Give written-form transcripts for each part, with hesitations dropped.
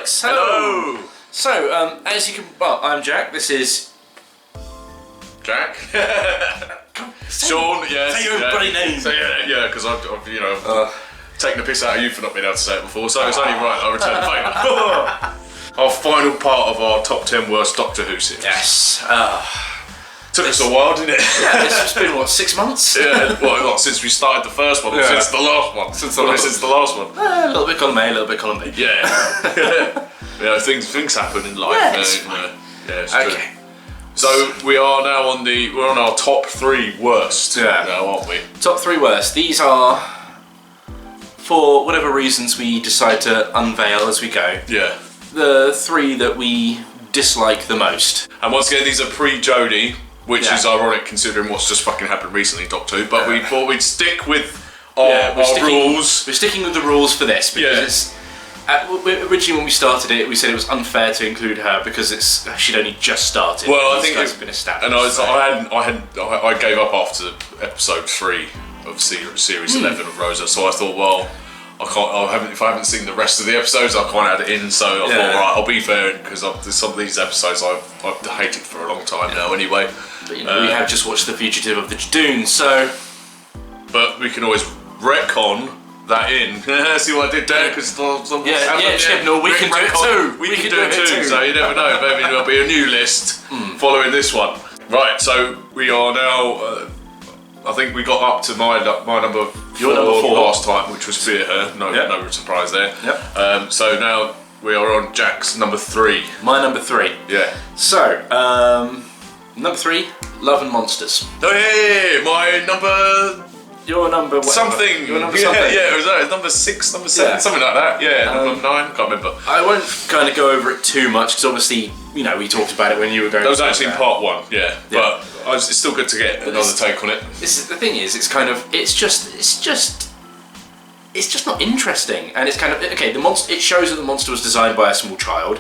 Alex. Hello. So, as you can, I'm Jack. This is Jack. Sean. Yes. Say your bloody name. So yeah, because I've taken the piss out of you for not being able to say it before. So it's only right I return the favour. Our final part of our top 10 worst Doctor Who series. Yes. Took us a while, didn't it? Yeah, it's been what, 6 months? Yeah. Well, since we started the first one, since the last one, since the last one. A little bit column A, a little bit column B. Yeah. Things happen in life. Yeah, it's fine. It's okay. True. So we're on our top 3 worst now, aren't we? Top 3 worst. These are, for whatever reasons we decide to unveil as we go. Yeah. The 3 that we dislike the most. And once again, these are pre-Jodie, which is ironic considering what's just fucking happened recently, Doctor Who. But we thought we'd stick with our rules. We're sticking with the rules for this because originally when we started it, we said it was unfair to include her because she'd only just started. Well, I think it's been established. And I gave up after episode 3 of series 11 of Rosa. So I thought, well, if I haven't seen the rest of the episodes, I can't add it in. So I thought, right, I'll be fair because some of these episodes I've hated for a long time now. Anyway, but, we have just watched The Fugitive of the Jadoon, so. But we can always retcon that in. See what I did there? Because we can do it too. We can do it too. So you never know. Maybe there'll be a new list following this one. Right. So we are now. I think we got up to my number 4 last time, which was Fear Her. No surprise there. Yep. So now we are on Jack's number 3. My number 3. Yeah. So, number 3, Love and Monsters. Oh yeah, my number. Your number whatever. Something. Your number something. Yeah, it was number 6, number 7, something like that. Yeah, number 9. Can't remember. I won't kind of go over it too much because obviously, we talked about it when you were going. That was actually in part 1. Yeah. But it's still good to get another take on it. The thing is, it's just not interesting, and it's kind of okay. It shows that the monster was designed by a small child.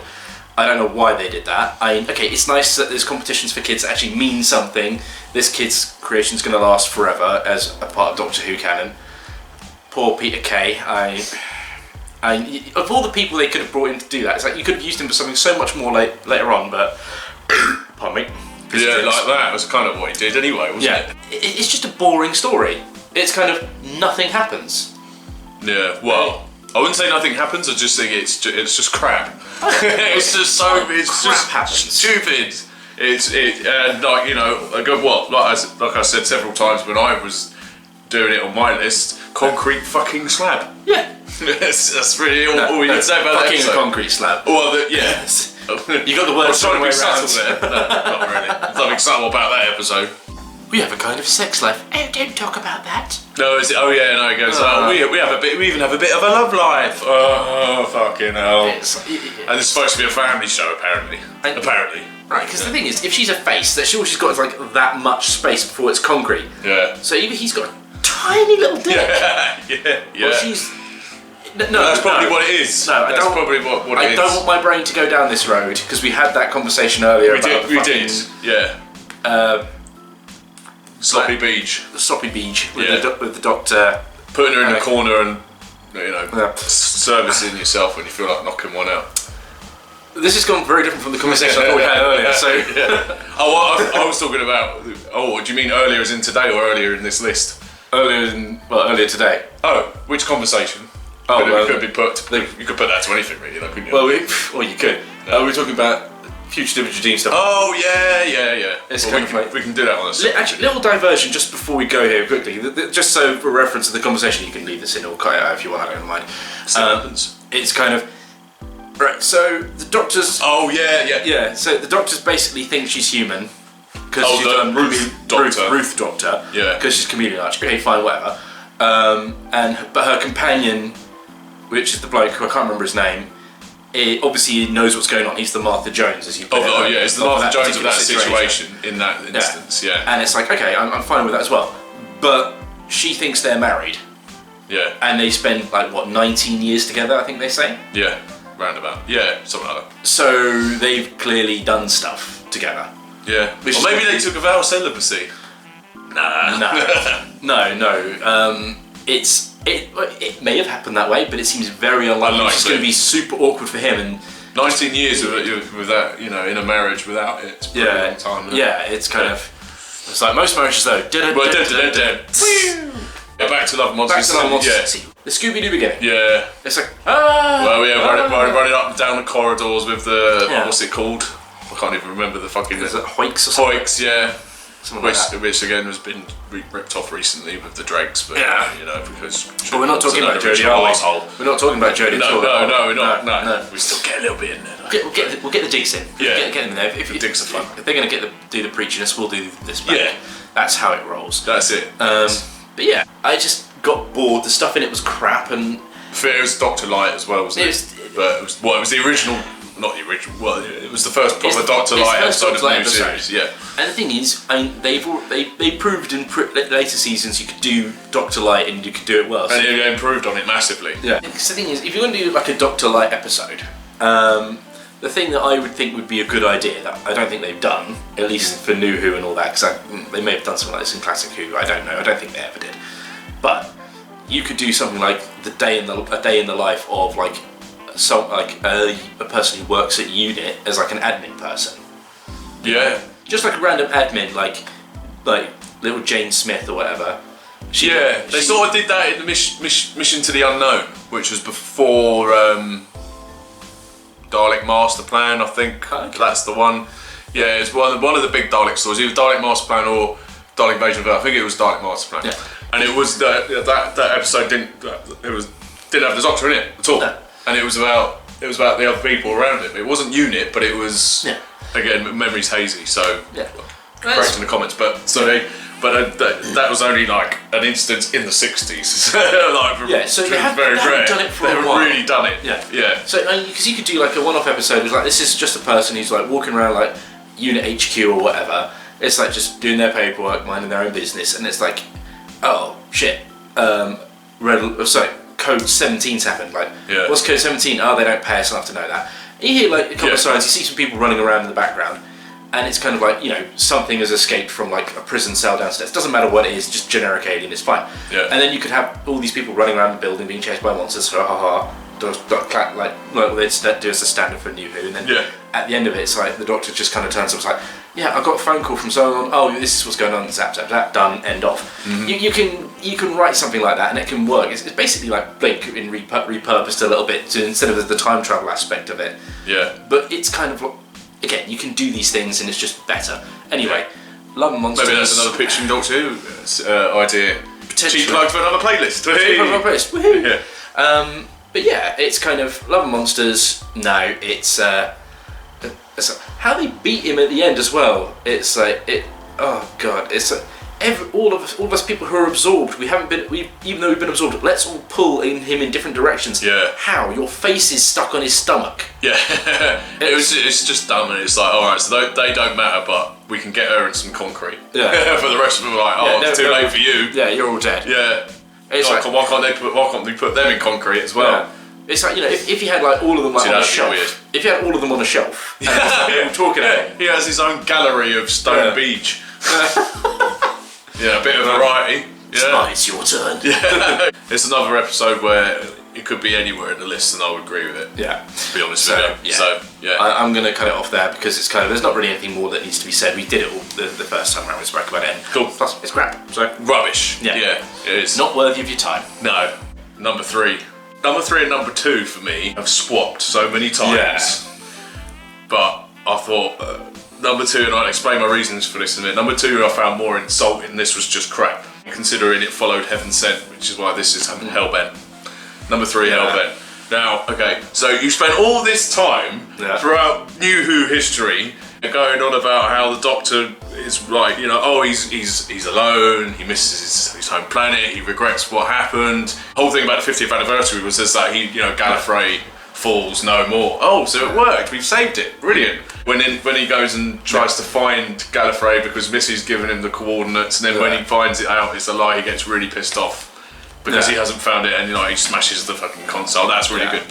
I don't know why they did that. It's nice that there's competitions for kids that actually mean something. This kid's creation's going to last forever as a part of Doctor Who canon. Poor Peter Kay. Of all the people they could have brought in to do that, it's like you could have used him for something so much more later on, but pardon me. Yeah, like that was kind of what he did anyway, wasn't it? It's just a boring story. It's kind of nothing happens. Yeah, well, I wouldn't say nothing happens. I just think it's just crap. It's just stupid. Like I said several times when I was doing it on my list, concrete fucking slab. Yeah. that's really all you can say about that fucking episode. A concrete slab. Well, yes. You got the words trying to be subtle there. No, not really. There's nothing subtle about that episode. We have a kind of sex life. Oh, don't talk about that. No, is it? Oh yeah, no. He goes. We even have a bit of a love life. Oh fucking hell! And it's supposed to be a family show, apparently. Apparently. Right, because the thing is, if she's a face, that's all she's got is like that much space before it's concrete. Yeah. So either he's got a tiny little dick. Yeah. Or she's. No, that's probably what it is. No, that's probably what it is. I don't want my brain to go down this road because we had that conversation earlier. We did. Yeah. Sloppy Beach. The Sloppy Beach with the doctor putting her in the corner and servicing yourself when you feel like knocking one out. This has gone very different from the conversation I thought we had earlier. So I was talking about. Oh, do you mean earlier as in today or earlier in this list? Earlier today. Oh, which conversation? Could be put. You could put that to anything, really, couldn't you? Well, you could. We're talking about Fugitive of Jadoon stuff. Oh yeah. We can do that on a actually, little diversion just before we go here quickly. Just so for reference to the conversation, you can leave this in or cut it out if you want. I don't mind. It's kind of right. So the doctor's. Oh yeah. So the doctors basically think she's human because she's Ruth Doctor. Yeah. Because she's chameleon arch. Okay, fine, whatever. But her companion, which is the bloke who I can't remember his name. Obviously he knows what's going on. He's the Martha Jones, as you put it. Oh yeah, it's the Martha Jones of that situation in that instance. Yeah. And it's like, okay, I'm fine with that as well. But she thinks they're married. Yeah. And they spend 19 years together, I think they say. Yeah, roundabout. Yeah, something like that. So they've clearly done stuff together. Yeah. Or maybe they took a vow of celibacy. No. It may have happened that way, but it seems very unlikely. It's going to be super awkward for him, and 19 years without, you know, in a marriage without it. It's a pretty long time. Isn't it? Yeah, it's kind of. It's like most marriages though. Back to Love and Monsters. Back to Love and Monsters. Yeah. See, the Scooby-Doo beginning. Yeah. It's like Well, yeah, running up and down the corridors with the what's it called? I can't even remember the fucking. Is it Hoiks or something? Hoiks, yeah. Something Which again has been ripped off recently with the dregs, but you know, because. But we're not talking about Jodie, are we? We're not talking about Jodie. No, we're not. No. We still get a little bit in there. We'll get the digs in. Yeah. Get them in there. If the digs are fun. If they're going to do the preachiness, we'll do this back. Yeah. That's how it rolls. That's it. But yeah, I just got bored. The stuff in it was crap, and it was Dr. Light as well, wasn't it? But it was the original. Not the original. Well, it was the first proper Dr. Light episode of the new series. Yeah. And the thing is, I mean, they proved in later seasons you could do Dr. Light and you could do it well. And they improved on it massively. Yeah. Because the thing is, if you're going to do like a Dr. Light episode, the thing that I would think would be a good idea that I don't think they've done, at least for New Who and all that, because they may have done something like this in Classic Who. I don't know. I don't think they ever did. But you could do something like a day in the life of like. A person who works at unit as like an admin person. Yeah. Just like a random admin, like little Jane Smith or whatever. They sort of did that in the Mission to the Unknown, which was before Dalek Master Plan, I think. Okay. That's the one. Yeah, it's one of the big Dalek stories, either Dalek Master Plan or Dalek Invasion of Earth. I think it was Dalek Master Plan. Yeah. And it was that episode didn't have the Doctor in it at all. No. And it was about the other people around him. It wasn't unit, but it was again memory's hazy. So correct in the comments, but that was only like an instance in the 60s. So they haven't done it for a while. They haven't really done it. Yeah. So because you could do like a one-off episode. It's like this is just a person who's like walking around like unit HQ or whatever. It's like just doing their paperwork, minding their own business, and it's like, oh shit, Code 17's happened. Like, what's Code 17? Oh, they don't pay us enough to know that. And you hear like a couple of signs. You see some people running around in the background, and it's kind of like, you know, something has escaped from like a prison cell downstairs. Doesn't matter what it is, just generic alien is fine. Yeah. And then you could have all these people running around the building being chased by monsters. Like they do as a standard for New Who, and then at the end of it, it's like the Doctor just kind of turns up. It's like, yeah, I got a phone call from someone. Oh, this is what's going on. Zap, zap, zap. Done. End off. Mm-hmm. You can write something like that, and it can work. It's basically like Blink in repurposed a little bit instead of the time travel aspect of it. Yeah. But it's kind of again, you can do these things, and it's just better. Anyway, Love and Monsters. Maybe that's another pitching Doctor Who idea. Potentially. Cheap plug for another playlist. Woohoo! Yeah. But yeah, it's kind of Love and Monsters. No, it's how they beat him at the end as well. It's like it. Oh god, it's like all of us people who are absorbed. Even though we've been absorbed. Let's all pull him in different directions. Yeah. How your face is stuck on his stomach. Yeah. It's just dumb, and it's like, all right, so they don't matter, but we can get her in some concrete. Yeah. For the rest of them, like, it's too late for you. Yeah, you're all dead. Yeah. It's like, why can't we put them in concrete as well? Yeah. It's like, you know, if you had like all of them like, on a shelf. Weird. If you had all of them on a shelf, and people talking at him. He has his own gallery of Stone Beach. A bit of variety. Yeah. It's your turn. Yeah. It's another episode where it could be anywhere in the list, and I would agree with it. Yeah. To be honest with you. Yeah. So yeah. I'm going to cut it off there because it's kind of there's not really anything more that needs to be said. We did it all the first time around. We spoke about it. And cool. Plus, it's crap. So rubbish. Yeah. Yeah. It is not worthy of your time. No. Number 3 and number 2 for me have swapped so many times. Yeah. But I thought number 2, and I'll explain my reasons for this in a minute. Number 2 I found more insulting. This was just crap. Considering it followed Heaven Sent, which is why this is Hellbent. Number 3, Hellbent. Now, okay, so you spent all this time throughout New Who history going on about how the Doctor is like, you know, oh, he's alone, he misses his home planet, he regrets what happened. The whole thing about the 50th anniversary was just that Gallifrey falls no more. Oh, so it worked, we've saved it, brilliant. When he goes and tries to find Gallifrey because Missy's given him the coordinates, and then when he finds it out it's a lie, he gets really pissed off because he hasn't found it, and he smashes the fucking console. That's really good.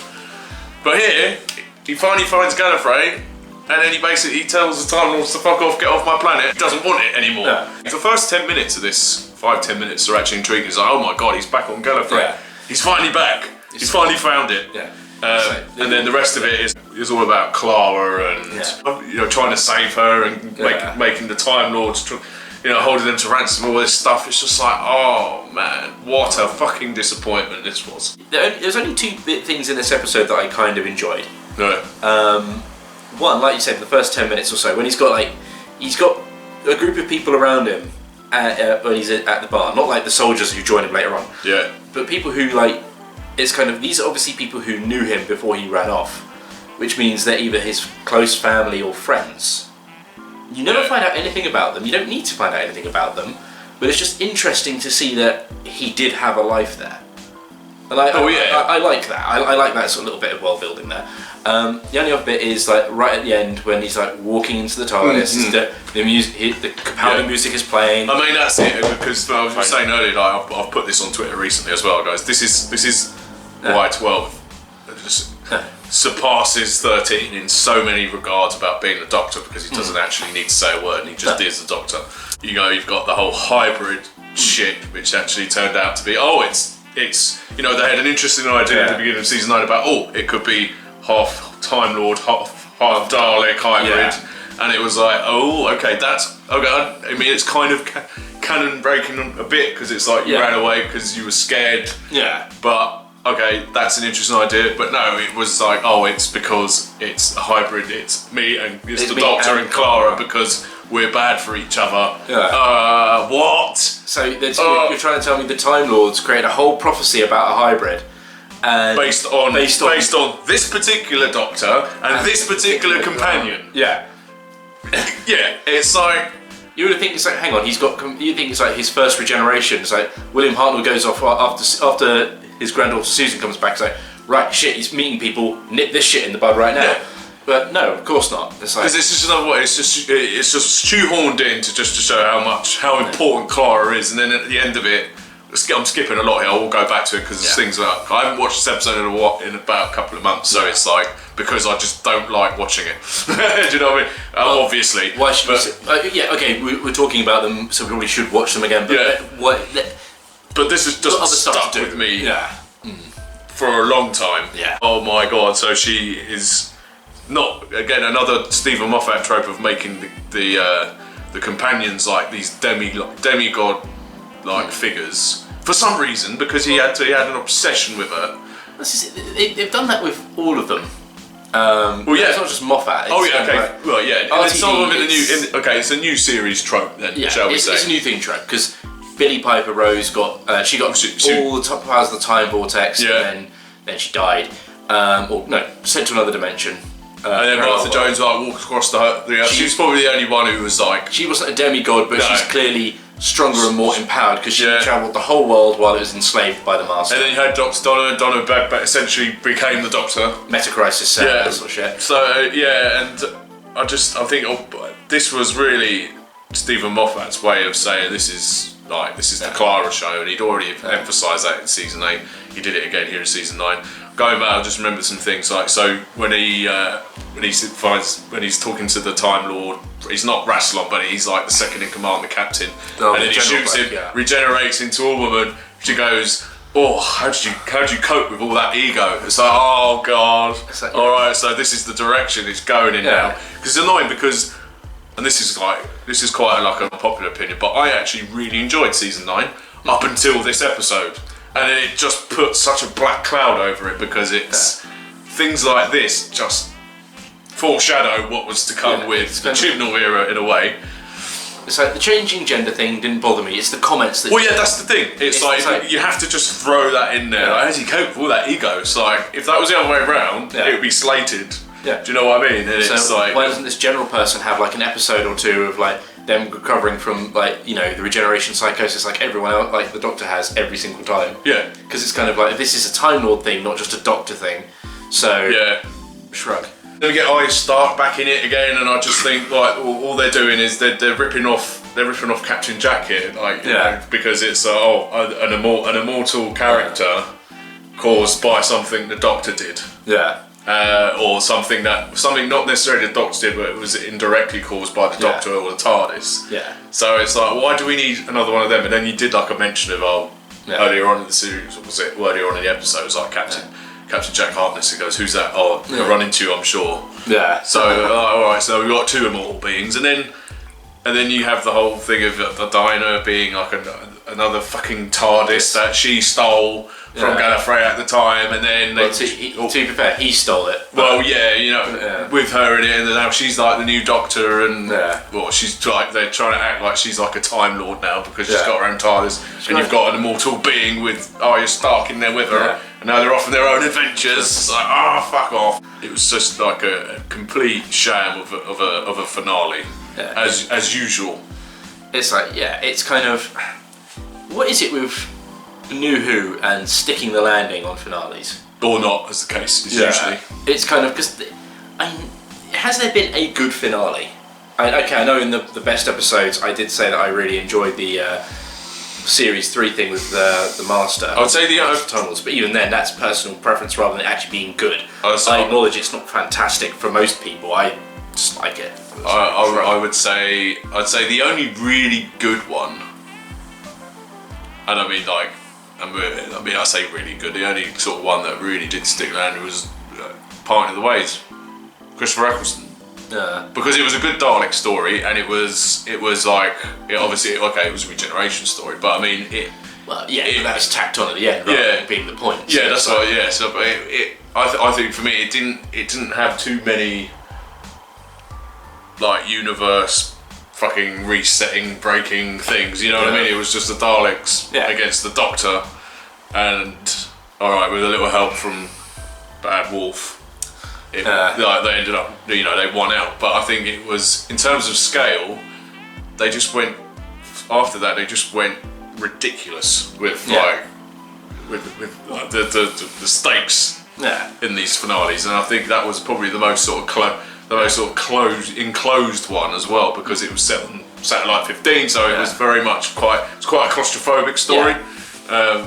But here, he finally finds Gallifrey, and then he tells the Time Lords to fuck off, get off my planet. He doesn't want it anymore. Yeah. The first 10 minutes of this, 5-10 minutes are actually intriguing. It's like, oh my god, he's back on Gallifrey. Yeah. He's finally back. He's finally found it. Yeah. And then the rest of it is all about Clara and trying to save her and making the Time Lords, holding them to ransom, all this stuff. It's just like, oh man, what a fucking disappointment this was. There's only two things in this episode that I kind of enjoyed. No. One, like you said, the first 10 minutes or so, when he's got a group of people around him when he's at the bar, not like the soldiers who join him later on. Yeah. But people who these are obviously people who knew him before he ran off, which means they're either his close family or friends. You never find out anything about them. You don't need to find out anything about them, but it's just interesting to see that he did have a life there. And I like that. I like that sort of little bit of world building there. The only other bit is like right at the end when he's like walking into the TARDIS, the music, the compelling music is playing. I mean that's it, because I was saying earlier, like, I've put this on Twitter recently as well, guys. This is why 12 just surpasses 13 in so many regards about being the Doctor, because he doesn't actually need to say a word, and he just is the Doctor. You've got the whole hybrid shit, which actually turned out to be it's they had an interesting idea at the beginning of season 9 about it could be half Time Lord, half Dalek hybrid, and it was like, okay, that's okay. I mean, it's kind of canon breaking a bit, because it's like you ran away because you were scared. Yeah. But okay, that's an interesting idea. But no, it was like, it's because it's a hybrid. It's me and it's the Doctor and Clara because we're bad for each other. Yeah. What? So you're trying to tell me the Time Lords create a whole prophecy about a hybrid, and based on this particular Doctor and this particular companion. Yeah. Yeah, it's like you would think it's like, hang on, you think it's like his first regeneration. It's like William Hartnell goes off after his granddaughter Susan comes back. It's like, right, shit, he's meeting people. Nip this shit in the bud right now. Yeah. But no, of course not. It's like, because it's just another way. It's just shoehorned in to show how important Clara is, and then at the end of it, I'm skipping a lot here. I will go back to it because there's things like I haven't watched this episode in about a couple of months, so it's like because I just don't like watching it. Do you know what I mean? Obviously. Why should okay, we're talking about them, so we probably should watch them again. But but this is just stuck with me for a long time. Yeah. Oh my god! So she is not again another Stephen Moffat trope of making the companions like these demigod like figures for some reason, because he had an obsession with her. They've done that with all of them. It's not just Moffat. It's a new series trope then, shall we say? It's a new thing trope, because Billie Piper Rose got all the top powers of the time vortex, and then she died, sent to another dimension. And then Martha Jones walked across she was probably the only one who was like, she wasn't a demigod, but she's clearly stronger and more empowered because she travelled the whole world while it was enslaved by the Master. And then you had Dr. Donna, and Donna essentially became the Doctor. Metacrisis, that sort of shit. So and I think this was really Stephen Moffat's way of saying this is the Clara show, and he'd already emphasised that in season 8. He did it again here in season 9. Going back, I just remembered some things when he's talking to the Time Lord, he's not Rassilon, but he's like the second in command, the captain, and then he shoots him, regenerates into a woman. She goes, how did you cope with all that ego? It's like, oh god, all right, so this is the direction it's going in now. Because it's annoying and this is quite like a popular opinion, but I actually really enjoyed season 9 up until this episode. And then it just put such a black cloud over it, because it's things like this just foreshadow what was to come with the Chibnall era in a way. It's like the changing gender thing didn't bother me. It's the comments that. Well, that's the thing. It's like you have to just throw that in there. Like, how do you cope with all that ego? It's like if that was the other way around, it would be slated. Yeah. Do you know what I mean? And it's like, why doesn't this general person have like an episode or two of like them recovering from the regeneration psychosis like everyone else, like the Doctor has every single time? Yeah. Because it's kind of like, this is a Time Lord thing, not just a Doctor thing. So shrug. Then we get Arya Stark back in it again, and I just think like all they're doing is they're ripping off Captain Jack here, because it's an immortal character caused by something the Doctor did. Yeah. Or something not necessarily the Doctor did, but it was indirectly caused by the Doctor or the TARDIS. Yeah. So it's like, why do we need another one of them? And then you did like a mention of earlier on in the series, or was it earlier on in the episode? It was like Captain Captain Jack Harkness. He goes, "Who's that?" "Oh, I'll run into you, I'm sure." Yeah. So all right, so we've got 2 immortal beings, and then you have the whole thing of the diner being like another fucking TARDIS that she stole from Gallifrey at the time, and then to be fair, he stole it. Well, with her in it, and now she's like the new Doctor, and she's like they're trying to act like she's like a Time Lord now because she's got her own TARDIS, and you've got an immortal being with Arya Stark in there with her, and now they're off on their own adventures. It's like, fuck off! It was just like a complete sham of a finale, as usual. It's like it's kind of, what is it with New Who and sticking the landing on finales? Or not, as the case is usually. It's kind of, because, has there been a good finale? I know in the best episodes I did say that I really enjoyed the Series 3 thing with the Master. I would say the tunnels, but even then that's personal preference rather than actually being good. I acknowledge it's not fantastic for most people, I just like it. I'd say the only really good one, and I say really good, the only sort of one that really did stick around was Parting of the Ways, Christopher Eccleston. Yeah. Because it was a good Dalek story, and it was like, it was a regeneration story, but I mean that was tacked on at the end rather than being the point. Yeah, that's right. Yeah, so I think for me it didn't have too many like universe fucking resetting, breaking things, you know what I mean? It was just the Daleks against the Doctor, and alright, with a little help from Bad Wolf, they ended up, they won out. But I think it was, in terms of scale, they just went ridiculous with the stakes in these finales, and I think that was probably the most sort of enclosed one as well, because it was set on Satellite 15, so it was very much quite a claustrophobic story. I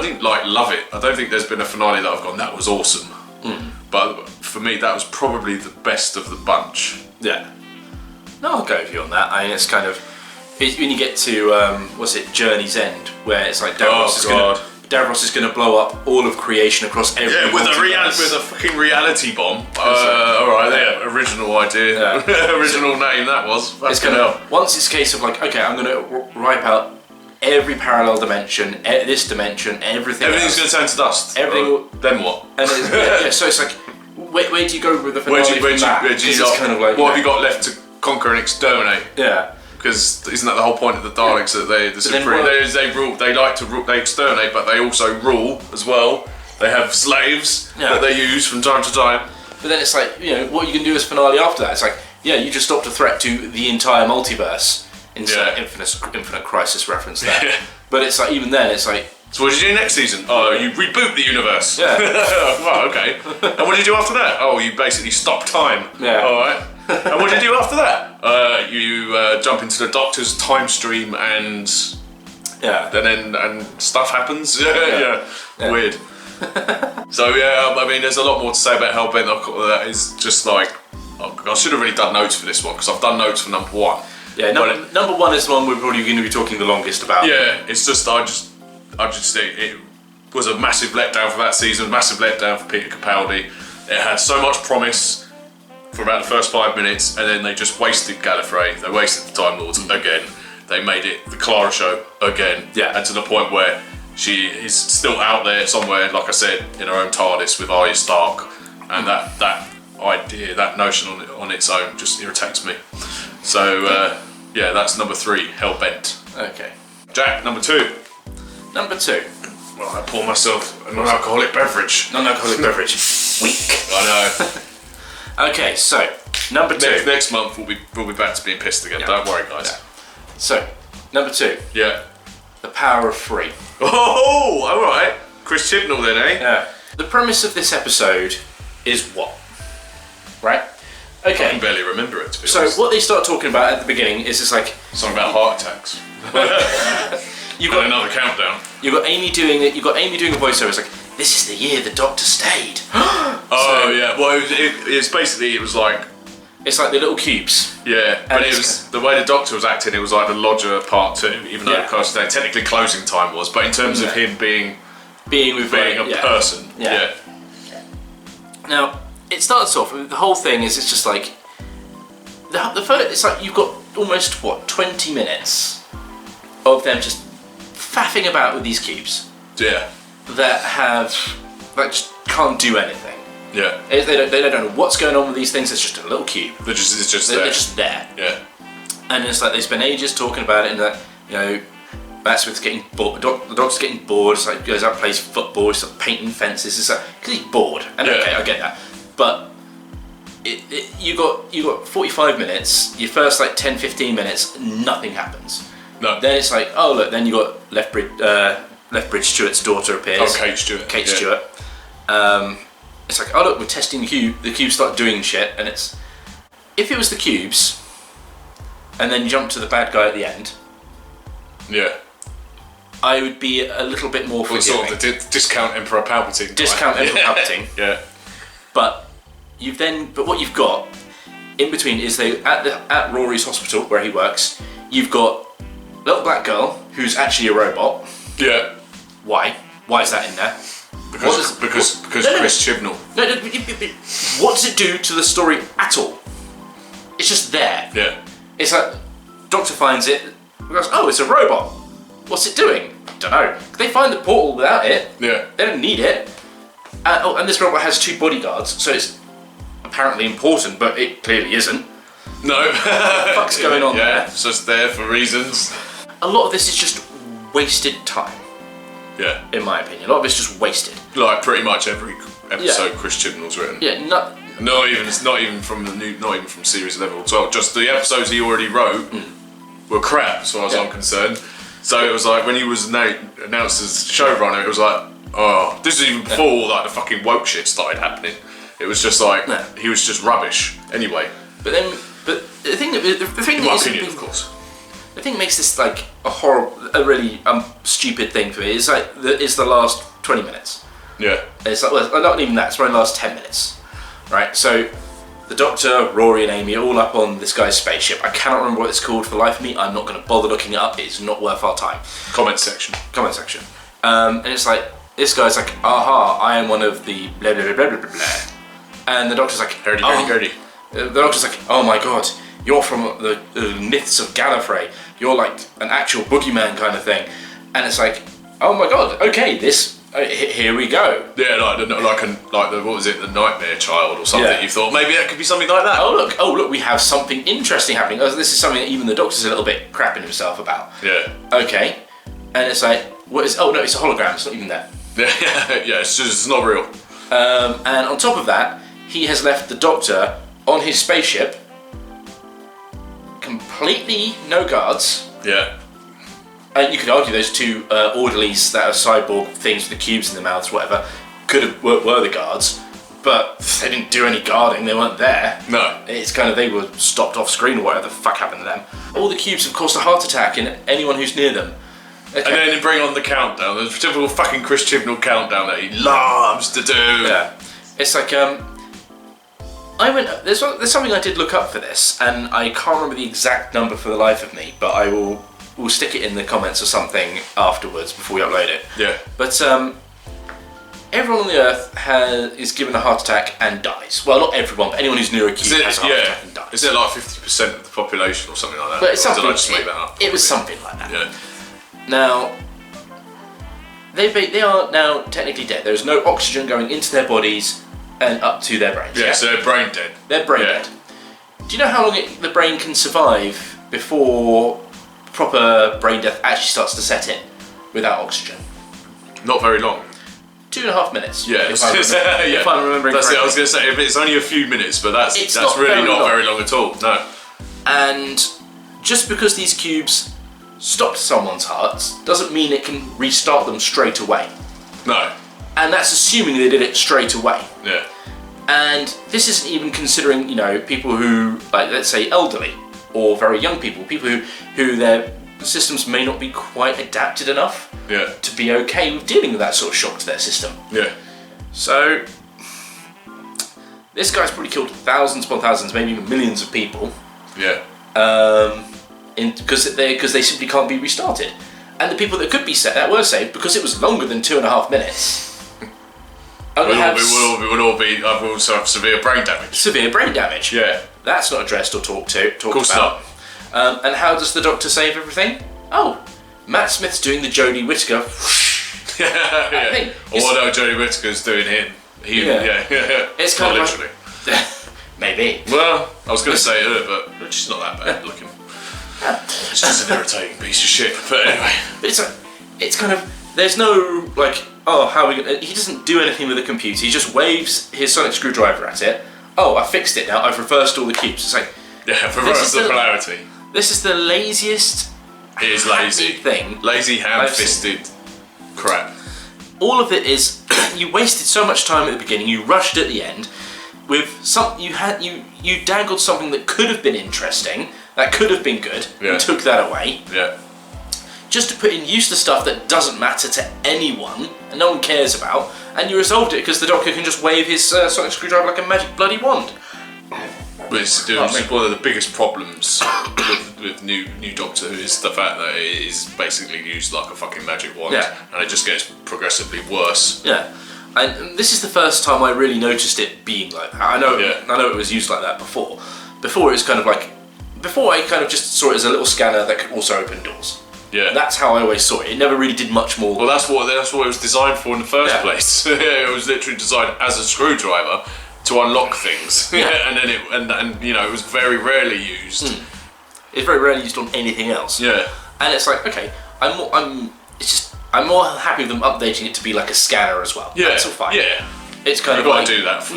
didn't like love it. I don't think there's been a finale that I've gone, that was awesome. But for me, that was probably the best of the bunch. Yeah. No, I'll go with you on that. I mean, it's kind of, when you get to Journey's End, where it's like Davros is going to blow up all of creation across every with a fucking reality bomb. Original idea, original name that was. It's going to, once it's a case of like, okay, I'm going to wipe out every parallel dimension, this dimension, everything. Everything's going to turn to dust. Everything. Then what? And so it's like, where do you go with the finale? What have you got left to conquer and exterminate? Yeah. Because isn't that the whole point of the Daleks, that they exterminate, but they also rule as well. They have slaves that they use from time to time. But then it's like, what you can do as finale after that. It's like, you just stopped a threat to the entire multiverse. Infinite Crisis reference there. But it's like, even then, it's like, so what did you do next season? Oh, you reboot the universe. Yeah. Well, okay. And what did you do after that? Oh, you basically stop time. Yeah. All right. And what did you do after that? You jump into the Doctor's time stream, and and stuff happens. Yeah. Weird. So I mean, there's a lot more to say about Hellbent. That is just like, I should have really done notes for this one, because I've done notes for number 1. Yeah, number 1 is the one we're probably going to be talking the longest about. Yeah, it's just I just think it was a massive letdown for that season, massive letdown for Peter Capaldi. It had so much promise for about the first 5 minutes, and then they just wasted Gallifrey. They wasted the Time Lords again. They made it the Clara show again. Yeah. And to the point where she is still out there somewhere, like I said, in her own TARDIS with Arya Stark, and that idea, that notion on its own just irritates me. So that's number 3, Hellbent. Okay. Jack, number 2. Number 2. Well, I pour myself a non-alcoholic beverage. Non-alcoholic beverage. Weak. I know. Okay, so number 2. Next month we'll be back to being pissed again. Don't worry, guys. Yeah. So, number 2. Yeah. The Power of 3. Oh, all right. Chris Chibnall then, eh? Yeah. The premise of this episode is what? Right? Okay. I can barely remember it, to be honest. So what they start talking about at the beginning is just like, something about heart attacks. You've got another countdown. You've got Amy doing it. You've got Amy doing a voiceover. It's like, this is the year the Doctor stayed. Oh yeah. Well, it was basically, it was like It's like the little cubes. Yeah, but it was the way the Doctor was acting. It was like the Lodger Part 2, even though technically closing time was. But in terms of him being a person, Now it starts off. The whole thing is it's just like the first. It's like you've got almost 20 minutes of them just faffing about with these cubes. Yeah. That just can't do anything. Yeah. They don't know what's going on with these things. It's just a little cube. It's just They're just there. Yeah. And it's like they spend ages talking about it, and that Matt Smith's getting bored. The Doctor's getting bored. It's like goes out and plays football. He's like painting fences. It's like because he's bored. And okay, I get that. But you got 45 minutes. Your first 10-15 minutes, nothing happens. No. Then it's like, oh look, then you got Lethbridge Stewart's daughter appears. Oh, Kate Stewart. Kate Stewart. It's like, oh look, we're testing the cube. The cubes start doing shit, and it's if it was the cubes, and then jump to the bad guy at the end. Yeah. I would be a little bit more forgiving. Sort of the discount Emperor Palpatine. Discount Emperor Palpatine. Yeah. But what you've got in between is at Rory's hospital where he works. You've got a little black girl who's actually a robot. Yeah. Why? Why is that in there? Because Chris Chibnall. No, what does it do to the story at all? It's just there. Yeah. It's like Doctor finds it. Goes, oh, it's a robot. What's it doing? Don't know. They find the portal without it. Yeah. They don't need it. And this robot has 2 bodyguards, so it's apparently important, but it clearly isn't. No. What the fuck's going on there? It's just there for reasons. A lot of this is just wasted time. Yeah. In my opinion, a lot of it's just wasted. Like pretty much every episode Chris Chibnall's written. Yeah. Not even from series 11 or 12. Just the episodes he already wrote were crap, as far as I'm concerned. So it was like when he was announced as showrunner, it was like, oh, this is even before all the fucking woke shit started happening. It was just like he was just rubbish anyway. But the thing, in my opinion, of course. The thing that makes this like a really stupid thing for me is the last 20 minutes. Yeah. It's like, well, not even that. It's probably the last 10 minutes, right? So the Doctor, Rory, and Amy are all up on this guy's spaceship. I cannot remember what it's called for the life of me. I'm not going to bother looking it up. It's not worth our time. Comment section. And it's like this guy's like, aha, I am one of the blah blah blah blah blah blah. And the Doctor's like, Gertie. The Doctor's like, oh my god, you're from the myths of Gallifrey. You're like an actual boogeyman kind of thing. And it's like, oh my god, okay, here we go. Yeah, what was it, the Nightmare Child or something? You thought maybe that could be something like that. Oh look, we have something interesting happening. Oh, this is something that even the Doctor's a little bit crapping himself about. Yeah. Okay. And it's like, what is? Oh no, it's a hologram. It's not even there. Yeah. It's not real. And on top of that, he has left the Doctor on his spaceship, completely no guards. Yeah. And you could argue those 2 orderlies that are cyborg things with the cubes in their mouths, whatever, were the guards, but they didn't do any guarding. They weren't there. No. It's kind of they were stopped off screen or whatever the fuck happened to them. All the cubes have caused a heart attack in anyone who's near them. Okay. And then they bring on the countdown. There's a typical fucking Chris Chibnall countdown that he loves to do. Yeah. It's like there's something I did look up for this, and I can't remember the exact number for the life of me, but we'll stick it in the comments or something afterwards before we upload it. Yeah. But everyone on the Earth is given a heart attack and dies. Well, not everyone, but anyone who's near a cube has a heart attack and dies. Is it like 50% of the population or something like that? But it's something. Or did I just make that up? It was something like that. Yeah. Now, they are now technically dead. There is no oxygen going into their bodies and up to their brains. Yeah, so they're brain dead. They're brain dead. Do you know how long the brain can survive before proper brain death actually starts to set in without oxygen? Not very long. 2.5 minutes. Yeah, if I'm remembering that's correctly. it. I was going to say, if it's only a few minutes, but that's not really not long. very long at all. No. And just because these cubes stopped someone's hearts doesn't mean it can restart them straight away. No. And that's assuming they did it straight away. Yeah. And this isn't even considering, people who, like, let's say elderly or very young people who their systems may not be quite adapted enough to be okay with dealing with that sort of shock to their system. Yeah. So This guy's probably killed thousands upon thousands, maybe even millions of people. Yeah. Because they simply can't be restarted. And the people that could be that were saved, because it was longer than 2.5 minutes. We'll all also have severe brain damage. Severe brain damage. Yeah. That's not addressed or talked about. Of course not. And how does the Doctor save everything? Oh, Matt Smith's doing the Jodie Whittaker. yeah. Although Jodie Whittaker's doing him. It's kind not of literally. Maybe. Well, I was going to say her, but she's not that bad looking. She's just an irritating piece of shit. But anyway. It's kind of, there's no, like, oh, how are we gonna, he doesn't do anything with the computer. He just waves his sonic screwdriver at it. Oh, I fixed it now. I've reversed all the cubes. It's like, reverse the polarity. This is the laziest. It is lazy thing. Lazy, ham-fisted crap. All of it is. You wasted so much time at the beginning. You rushed at the end. With you dangled something that could have been interesting. That could have been good. Yeah. You took that away. Yeah. Just to put in useless stuff that doesn't matter to anyone and no one cares about, and you resolved it because the Doctor can just wave his sonic screwdriver like a magic bloody wand. But it's one of the biggest problems with new Doctor Who is the fact that it is basically used like a fucking magic wand, and it just gets progressively worse. Yeah, and this is the first time I really noticed it being like that. I know it was used like that before. Before it was kind of like, before I kind of just saw it as a little scanner that could also open doors. Yeah, that's how I always saw it. It never really did much more. Well, that's what it was designed for in the first place. It was literally designed as a screwdriver to unlock things. And then it was very rarely used. It's very rarely used on anything else. Yeah, and it's like, okay, I'm more happy with them updating it to be like a scanner as well. Yeah, that's all fine. Yeah, it's kind of like, to do that for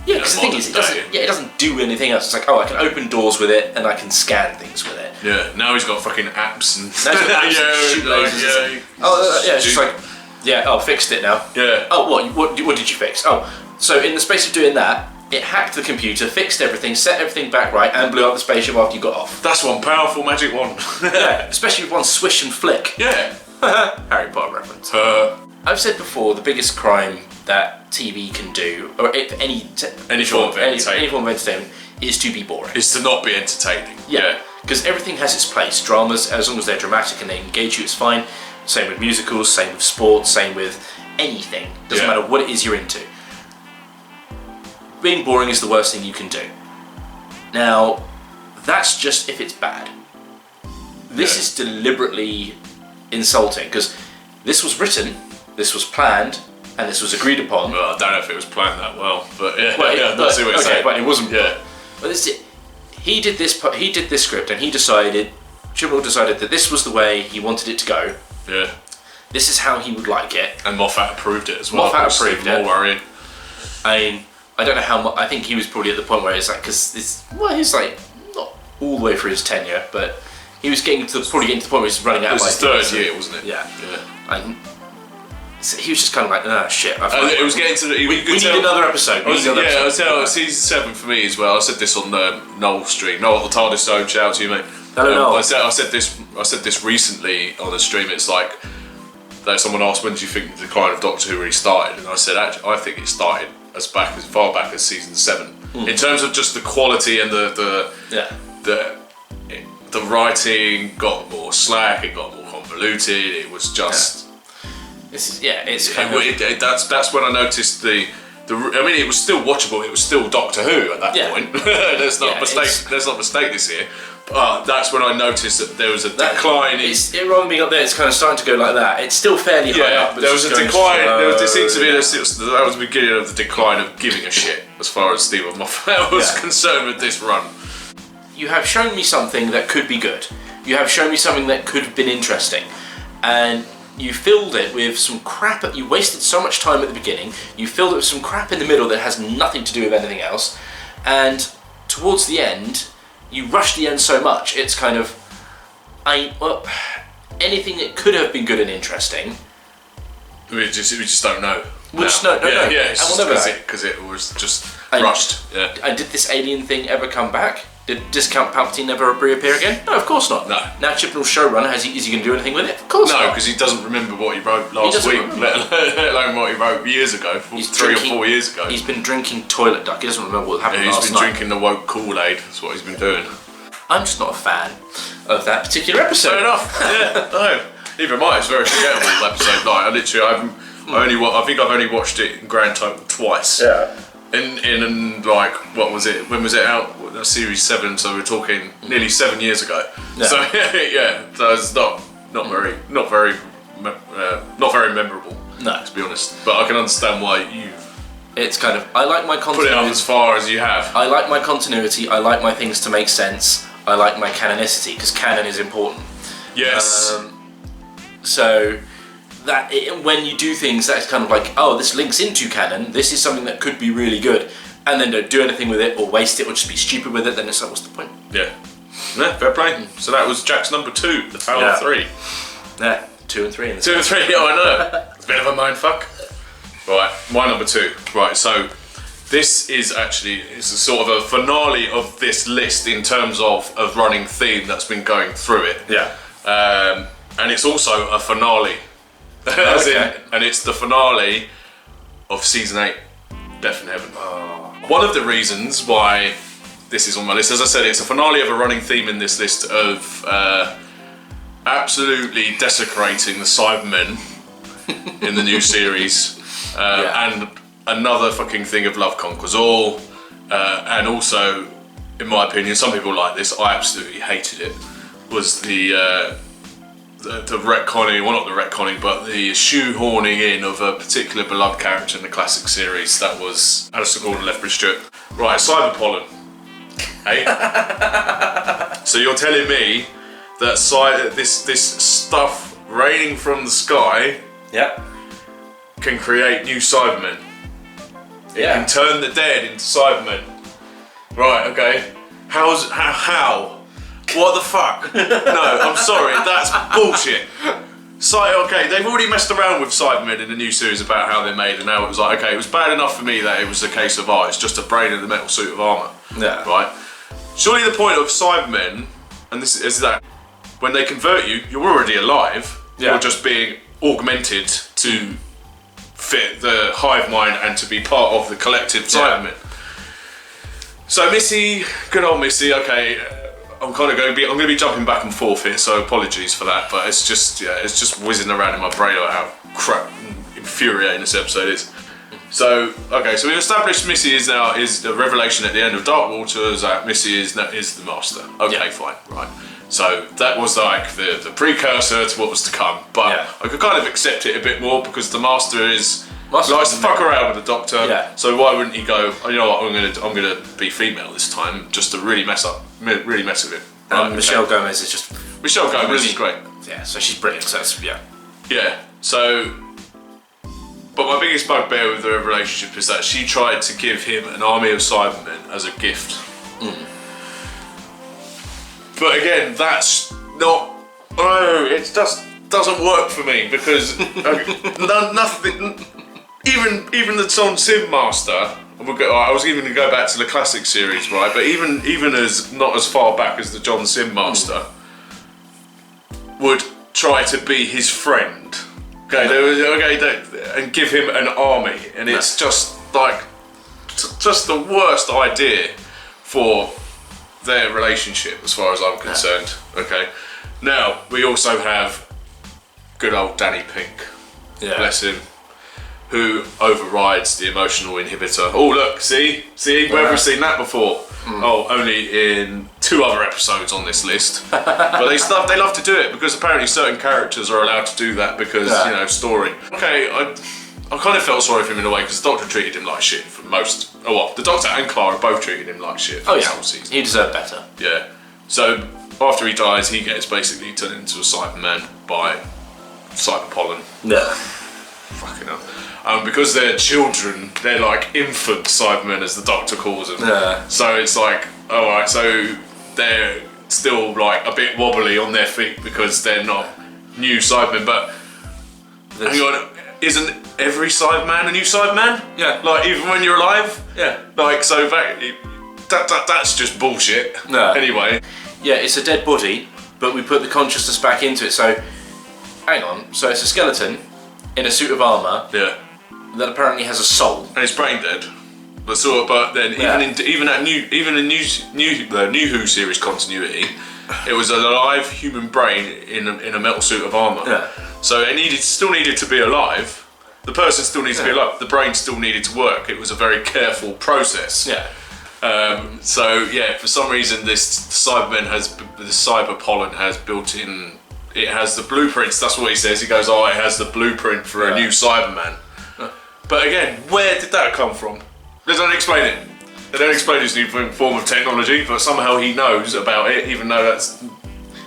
because the thing is, it doesn't do anything else. It's like, oh, I can open doors with it and I can scan things with it. Yeah, now he's got fucking apps and shoot lasers. It's just like, fixed it now. Yeah. Oh, what did you fix? Oh, so in the space of doing that, it hacked the computer, fixed everything, set everything back right, and blew up the spaceship after you got off. That's one powerful magic wand. Yeah, especially with one swish and flick. Yeah. Harry Potter reference. I've said before, the biggest crime that TV can do, or any form of entertainment, is to be boring. Is to not be entertaining. Yeah. Because everything has its place. Dramas, as long as they're dramatic and they engage you, it's fine. Same with musicals, same with sports, same with anything. Doesn't matter what it is you're into. Being boring is the worst thing you can do. Now, that's just if it's bad. This is deliberately insulting, because this was written, this was planned, and this was agreed upon. Well, I don't know if it was planned that well, but that's what it's saying. But it wasn't. Yeah. But he did this script, and Chibnall decided that this was the way he wanted it to go. Yeah. This is how he would like it. And Moffat approved it as well. Moffat approved it. More worrying. I don't know how much. I think he was probably at the point where it's like, because he's like not all the way through his tenure, but he was probably getting to the point where he's running out. It was his third year, wasn't it? Yeah. And so he was just kind of like, shit. It was getting to the. We need another episode. I was season 7 for me as well. I said this on the Noel stream. Noel the TARDIS Zone. Shout out to you, mate. Hello, Noel. I said this recently on the stream. It's like that someone asked, when do you think the decline of Doctor Who really started? And I said, actually, I think it started as far back as season 7. In terms of just the quality and the writing got more slack. It got more convoluted. It was just. That's when I noticed the. I mean, it was still watchable. It was still Doctor Who at that point. Let's not mistake this here. But that's when I noticed that there was a decline. Rather than being up there, it's kind of starting to go like that. It's still fairly high up. But there was a decline. There seems to be that was the beginning of the decline of giving a shit as far as Stephen Moffat was concerned with this run. You have shown me something that could be good. You have shown me something that could have been interesting, and you filled it with some crap. You wasted so much time at the beginning. You filled it with some crap in the middle that has nothing to do with anything else, and towards the end, you rush the end so much. It's kind of, anything that could have been good and interesting. We just don't know. We just don't know. Yeah, and we'll never know because it was just rushed. Yeah. And did this alien thing ever come back? Did Discount Palpatine never reappear again? No, of course not. No. Now Chibnall's showrunner, is he going to do anything with it? Of course not. No, because he doesn't remember what he wrote last week, let alone what he wrote years ago, 3 or 4 years ago. He's been drinking toilet duck. He doesn't remember what happened last night. He's been drinking the woke Kool-Aid. That's what he's been doing. I'm just not a fan of that particular episode. Fair enough. Yeah, no. Neither am I. It's a very forgettable episode. Like, I think I've only watched it in grand total twice. Yeah. In like, what was it? When was it out? Series 7. So we're talking nearly 7 years ago. Yeah. So yeah. So it's not very memorable. No, to be honest. But I can understand why you. It's kind of, I like my continuity. Put it up as far as you have. I like my continuity. I like my things to make sense. I like my canonicity because canon is important. Yes. So that when you do things, that's kind of like, oh, this links into canon. This is something that could be really good, and then don't do anything with it or waste it or just be stupid with it. Then it's like, what's the point? Yeah. Yeah, fair play. So that was Jack's number 2, the Power of 3. Yeah, 2 and 3. In 2 and 3. Yeah, I know. It's a bit of a mindfuck. Right, my number 2. Right, so this is actually a sort of a finale of this list in terms of a running theme that's been going through it. Yeah. And it's also a finale. And it's the finale of season 8, Death in Heaven. Oh. One of the reasons why this is on my list, as I said, it's a finale of a running theme in this list of absolutely desecrating the Cybermen in the new series. And another fucking thing of Love Conquers All, and also, in my opinion, some people like this, I absolutely hated it, was the retconning, well not the retconning, but the shoehorning in of a particular beloved character in the classic series. That was Alistair Gordon Lethbridge Stewart. Right, Cyber Pollen. Hey? So you're telling me that this stuff raining from the sky can create new Cybermen? It can turn the dead into Cybermen. Right, okay. How? What the fuck? No, I'm sorry, that's bullshit. Okay, they've already messed around with Cybermen in the new series about how they're made, and now it was like, okay, it was bad enough for me that it was a case of, it's just a brain in a metal suit of armour. Yeah. Right? Surely the point of Cybermen, and this is that when they convert you, you're already alive. Yeah. You're just being augmented to fit the hive mind and to be part of the collective Cybermen. So Missy, good old Missy, okay, I'm going to be jumping back and forth here, so apologies for that, but it's just whizzing around in my brain about how crap infuriating this episode is. So, okay, so we've established Missy is the revelation at the end of Dark Waters that Missy is the Master. Okay, fine, right. So that was like the precursor to what was to come, but I could kind of accept it a bit more because the Master likes to fuck around with the Doctor. Yeah. So why wouldn't he go? Oh, you know what? I'm gonna be female this time, just to really mess with it. And Michelle Gomez is just Michelle Gomez is great. Yeah, so she's brilliant. So that's, yeah. So, but my biggest bugbear with their relationship is that she tried to give him an army of Cybermen as a gift. But again, that's not. Oh, it just doesn't work for me because nothing. Even the John Sim Master, I was even going to go back to the classic series, right? But even as not as far back as the John Sim Master would try to be his friend. And give him an army, and it's just like just the worst idea for their relationship, as far as I'm concerned. Okay. Now we also have good old Danny Pink. Yeah. Bless him. Who overrides the emotional inhibitor. Oh look, see? Where have we seen that before? Oh, only in 2 other episodes on this list. But they love to do it because apparently certain characters are allowed to do that because, story. Okay, I kind of felt sorry for him in a way because the Doctor treated him like shit for most... the Doctor and Clara both treated him like shit for this whole season. He deserved better. Yeah. So, after he dies, he gets basically turned into a Cyberman by Cyber Pollen. Yeah. Fucking hell. Because they're children, they're like infant Cybermen, as the Doctor calls them. Yeah. So it's like, alright, so they're still like a bit wobbly on their feet because they're not new Cybermen, but hang on, isn't every Cyberman a new Cyberman? Yeah. Like, even when you're alive? Yeah. Like, so that's just bullshit. No. Anyway. Yeah, it's a dead body, but we put the consciousness back into it. So, hang on. So it's a skeleton in a suit of armour. Yeah. That apparently has a soul. And it's brain dead. But then even in New Who series continuity, it was a live human brain in a metal suit of armour. Yeah. So it still needed to be alive. The person still needs to be alive. The brain still needed to work. It was a very careful process. Yeah. So yeah, for some reason the cyber pollen has built in. It has the blueprints. That's what he says. He goes, "Oh, it has the blueprint for a new Cyberman." But again, where did that come from? They don't explain it. They don't explain this new form of technology, but somehow he knows about it, even though that's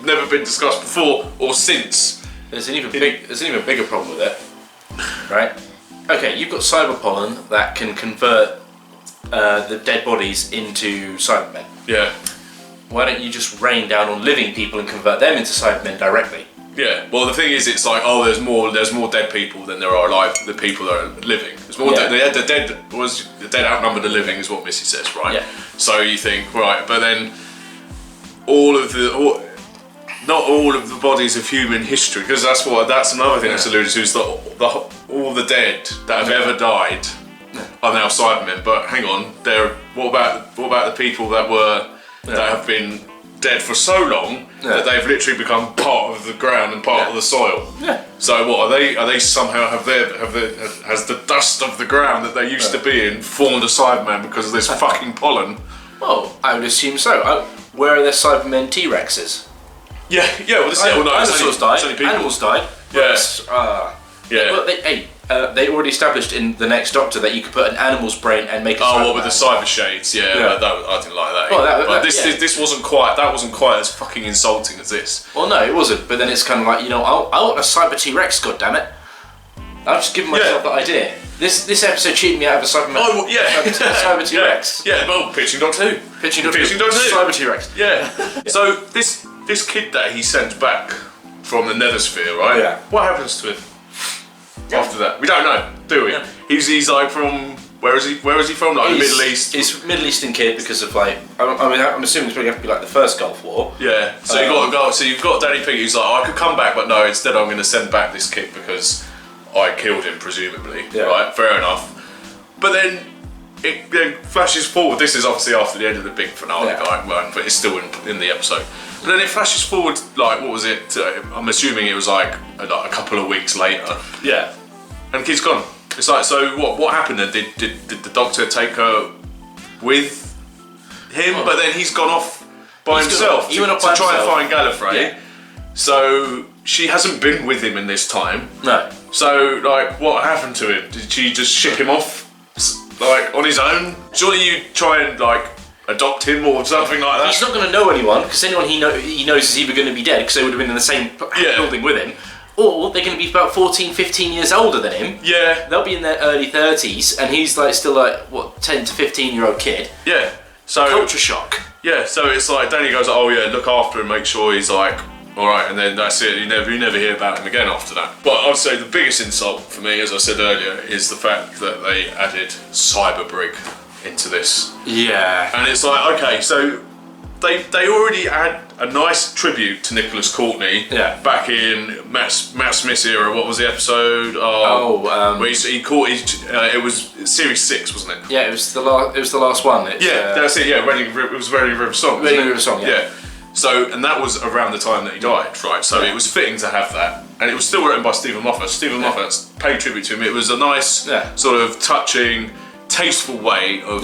never been discussed before or since. There's an even bigger problem with it, right? Okay, you've got cyber pollen that can convert the dead bodies into Cybermen. Yeah. Why don't you just rain down on living people and convert them into Cybermen directly? Yeah. Well, the thing is, it's like, oh, there's more dead people than there are alive. The people that are living. There's more. The dead outnumber the living, is what Missy says, right? Yeah. So you think, right, but then not all of the bodies of human history, because that's another thing that's alluded to, is that all the dead that have ever died are now Cybermen. But hang on, what about the people that have been dead for so long that they've literally become part of the ground and part of the soil? Yeah. So what are they somehow has the dust of the ground that they used to be in formed a Cyberman because of this fucking pollen? Well, I would assume so. Where are their Cybermen T-Rexes? Yeah. Well, Dinosaurs died. Animals died. Yeah. Well, they already established in the next Doctor that you could put an animal's brain and make a Cyberman. With the cyber shades? Yeah. I didn't like that. Well, this wasn't quite as fucking insulting as this. Well, no, it wasn't. But then it's kind of like, I want a cyber T-Rex. God damn it! I've just given myself that idea. This episode cheated me out of a Cyberman. Oh yeah. Cyber T-Rex. Yeah. Well, pitching Doctor Who. Pitching Doctor Who. Cyber T-Rex. Yeah. So this kid that he sent back from the Nethersphere, right? Yeah. What happens to him after that? We don't know, do we? Yeah. He's like from where is he from? Like the Middle East. He's a Middle Eastern kid because of like I'm assuming it's probably have to be like the first Gulf War. Yeah. So you've got Danny Piggy who's like, I could come back, but no, instead I'm going to send back this kid because I killed him, presumably. Yeah. Right. Fair enough. But then it then flashes forward. This is obviously after the end of the big finale, but it's still in the episode. But then it flashes forward, like, what was it? I'm assuming it was like a couple of weeks later. Yeah. And the kid's gone. It's like, so what happened then? Did the Doctor take her with him? Oh. But then he's gone off by himself to try and find Gallifrey. Yeah. So she hasn't been with him in this time. No. So, like, what happened to him? Did she just ship him off, like, on his own? Surely you try and, like, adopt him or something like that. He's not going to know anyone, because anyone he knows is either going to be dead because they would have been in the same building with him, or they're going to be about 14, 15 years older than him. Yeah. They'll be in their early 30s, and he's like still like, what, 10 to 15-year-old kid. Yeah. So culture shock. Yeah, so it's like Danny goes, oh yeah, look after him, make sure he's like, alright, and then that's it, you never hear about him again after that. But I'd say the biggest insult for me, as I said earlier, is the fact that they added Cyberbrig into this. Yeah. And it's like, okay, so they already had a nice tribute to Nicholas Courtney back in Matt Smith's era. What was the episode? Where he caught it was series 6, wasn't it? Yeah, it was the last one. That's it. Yeah, it was Reading River Song. Reading River Song. Yeah. So, and that was around the time that he died, right? So it was fitting to have that, and it was still written by Stephen Moffat. Stephen Moffat paid tribute to him. It was a nice, sort of touching, tasteful way of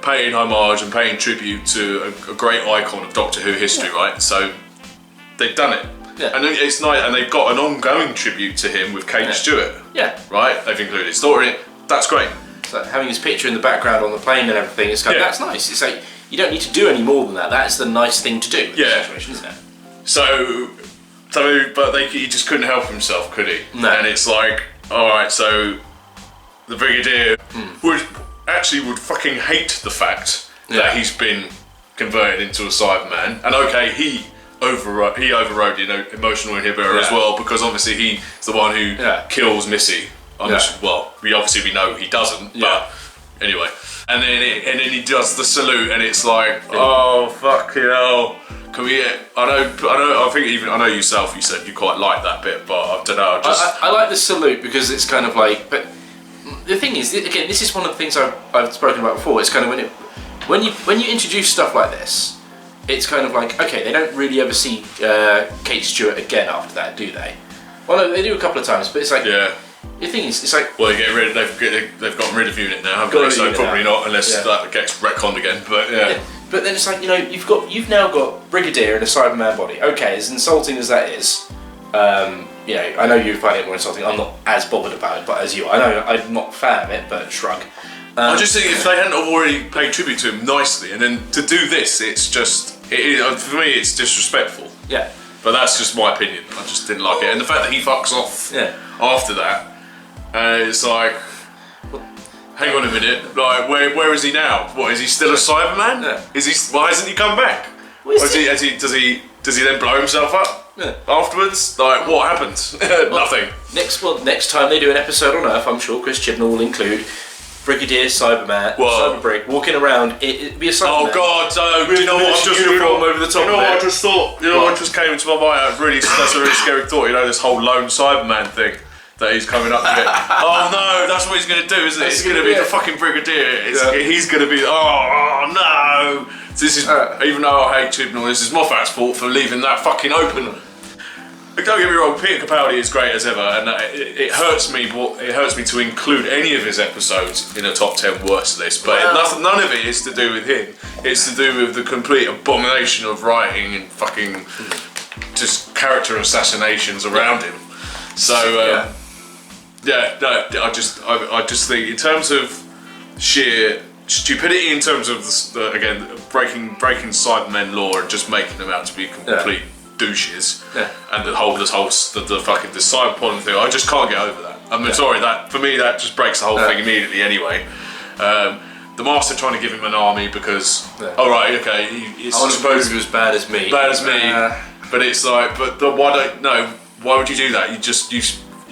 paying homage and paying tribute to a great icon of Doctor Who history, right? So they've done it, and it's nice, and they've got an ongoing tribute to him with Kate Stewart. Yeah, right. They've included his story in it. That's great. So having his picture in the background on the plane and everything, it's kind of, that's nice. It's like, you don't need to do any more than that. That's the nice thing to do in this situation, isn't it? So but he just couldn't help himself, could he? No. And it's like, alright, so the Brigadier would fucking hate the fact that he's been converted into a Cyberman. And okay, he overrode the emotional inhibitor as well, because obviously he's the one who kills Missy. Well, we know he doesn't, but Anyway, and then he does the salute, and it's like, oh fuck, you know. Can we? I know yourself. You said you quite like that bit, but I don't know. I like the salute because it's kind of like. But the thing is, again, this is one of the things I've spoken about before. It's kind of when you introduce stuff like this, it's kind of like, okay, they don't really ever see Kate Stewart again after that, do they? Well, no, they do a couple of times, but it's like, yeah. The thing is, it's like, well, they've gotten rid of Unit now, haven't they? So probably not, unless that gets retconned again. But yeah. But then it's like, you know, you've now got Brigadier in a Cyberman body. Okay, as insulting as that is, you know, I know you find it more insulting. I'm not as bothered about it, but as you, I know I'm not a fan of it, but shrug. I just think if they hadn't already paid tribute to him nicely, and then to do this, it's just, for me, it's disrespectful. Yeah. But that's just my opinion. I just didn't like it, and the fact that he fucks off after that, it's like. Hang on a minute, like where is he now? What, is he still a Cyberman? Yeah. Is he? Why hasn't he come back? Does he then blow himself up afterwards? Like what happens? Nothing. Next time they do an episode on Earth, I'm sure Chris Chibnall will include Brigadier Cyberman, Cyberbrig walking around. It'd be a Cyberman. Oh God! Do you know what? I've just uniform over the top. You know what I just thought? You know what just came into my mind? That's a really scary thought. You know this whole lone Cyberman thing. That he's coming up to get. Oh no, that's what he's going to do, isn't it? It's going to be the fucking Brigadier. He's going to be. Oh no! This is even though I hate Chibnall, this is Moffat's fault for leaving that fucking open. But don't get me wrong, Peter Capaldi is great as ever, and it hurts me. It hurts me to include any of his episodes in a top 10 worst list. But none of it is to do with him. It's to do with the complete abomination of writing and fucking just character assassinations around him. So. I just think in terms of sheer stupidity, in terms of again breaking Cybermen law and just making them out to be complete douches, and the fucking the Cyberpunk thing, I just can't get over that. I'm sorry, that for me that just breaks the whole thing immediately. Anyway, the Master trying to give him an army because I suppose he was bad as me. But it's like, why would you do that? You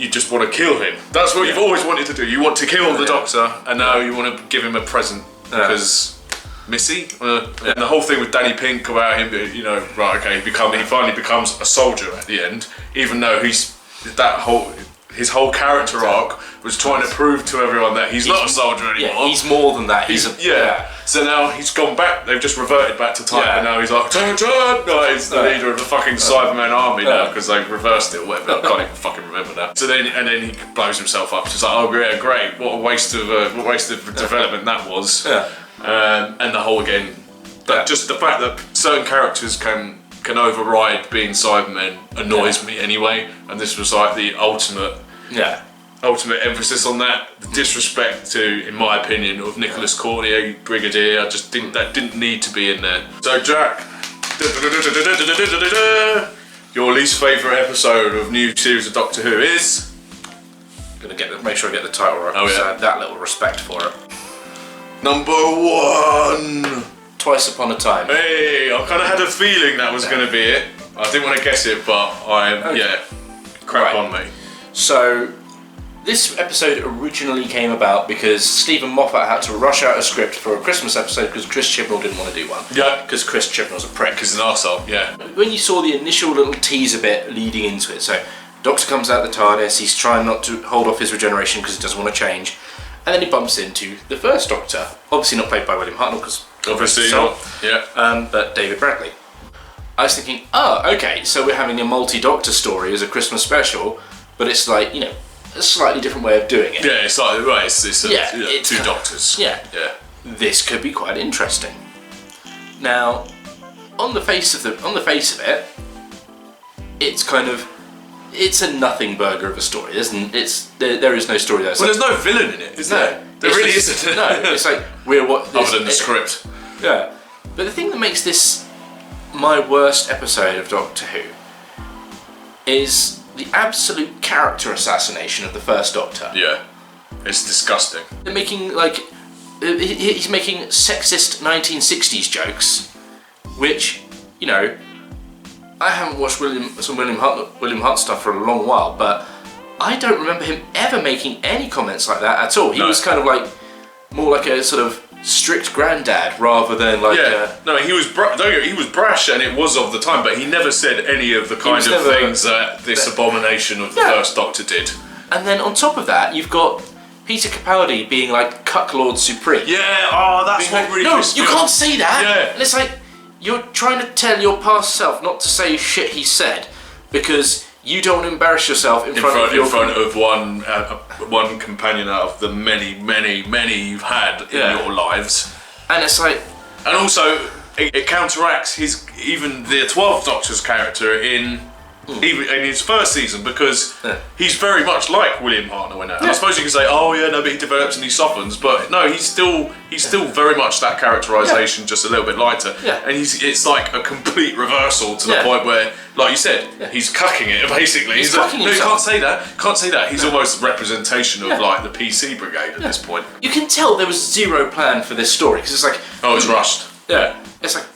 just want to kill him. That's what you've always wanted to do. You want to kill the Doctor, and now you want to give him a present because Missy. And the whole thing with Danny Pink about him, you know, right? Okay, he finally becomes a soldier at the end, even though his whole character arc was trying to prove to everyone that he's not a soldier anymore. Yeah, he's more than that. So now he's gone back. They've just reverted back to type, and now he's like, no, he's the leader of the fucking Cyberman army now because they've reversed it or whatever. I can't even fucking remember now. So then he blows himself up. It's like, oh yeah, great. What a waste of development that was. Yeah. And the whole again, just the fact that certain characters can override being Cybermen annoys me anyway. And this was like the ultimate emphasis on that. The disrespect to, in my opinion, of Nicholas Courtier, Brigadier. I just think that didn't need to be in there. So Jack, your least favourite episode of new series of Doctor Who is? Make sure I get the title right. So I have that little respect for it. Number 1. Twice Upon a Time. Hey, I kind of had a feeling that was going to be it. I didn't want to guess it, but crack on, mate. So, this episode originally came about because Stephen Moffat had to rush out a script for a Christmas episode because Chris Chibnall didn't want to do one. Yeah. Because Chris Chibnall's a prick. He's an arsehole, yeah. When you saw the initial little teaser bit leading into it, so Doctor comes out of the TARDIS, he's trying not to hold off his regeneration because he doesn't want to change, and then he bumps into the first Doctor, obviously not played by William Hartnell because obviously not, but David Bradley. I was thinking, okay, so we're having a multi-Doctor story as a Christmas special, but it's like, you know, a slightly different way of doing it. Yeah, it's like, right, it's 2 Doctors. Yeah. This could be quite interesting. Now, on the face of it, it's a nothing burger of a story, isn't it? There is no story there. There's no villain in it, is there? There really isn't. No, it's like other than the script. Yeah, but the thing that makes this my worst episode of Doctor Who is the absolute character assassination of the first Doctor. Yeah, it's disgusting. They're making he's making sexist 1960s jokes, which, you know, I haven't watched William Hunt stuff for a long while, but I don't remember him ever making any comments like that at all. He was kind of like more like a sort of strict granddad rather than like. No, he was he was brash, and it was of the time, but he never said any of the kind of things that this abomination of the First Doctor did. And then on top of that, you've got Peter Capaldi being like Cucklord Supreme. Yeah, that's what really. No, you can't say that. Yeah. And it's like you're trying to tell your past self not to say shit he said because you don't want to embarrass yourself in front of one companion out of the many you've had in your lives. And it's like, and also it counteracts even the 12th Doctor's character in his first season, because he's very much like William Hartnell in that. And I suppose you can say, oh yeah, no, but he develops and he softens, but no, he's still very much that characterization, just a little bit lighter. Yeah. And it's like a complete reversal to the point where, like you said, he's cucking it basically. He's cucking no, you himself. can't say that. He's almost a representation of like the PC brigade at this point. You can tell there was zero plan for this story because it's like, oh, it's rushed. Yeah. It's like,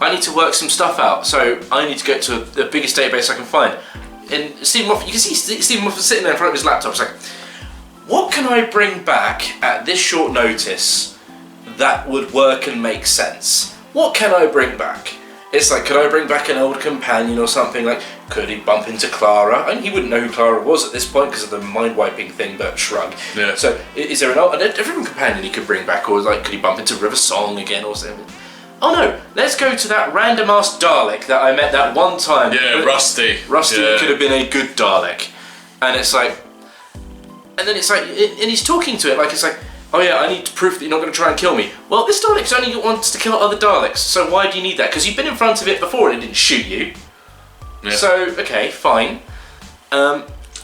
I need to work some stuff out, so I need to go to the biggest database I can find. And Stephen Moffat, you can see Stephen Moffat sitting there in front of his laptop. It's like, what can I bring back at this short notice that would work and make sense? What can I bring back? It's like, could I bring back an old companion or something? Like, could he bump into Clara? I mean, he wouldn't know who Clara was at this point because of the mind-wiping thing, but shrug. Yeah. So, is there a different companion he could bring back? Or like, could he bump into River Song again or something? Oh no, let's go to that random-ass Dalek that I met that one time. Yeah, Rusty. Rusty could have been a good Dalek. And it's like... And then it's like... And he's talking to it like, it's like, oh yeah, I need proof that you're not going to try and kill me. Well, this Dalek's only wants to kill other Daleks, so why do you need that? Because you've been in front of it before and it didn't shoot you. Yeah. So, okay, fine.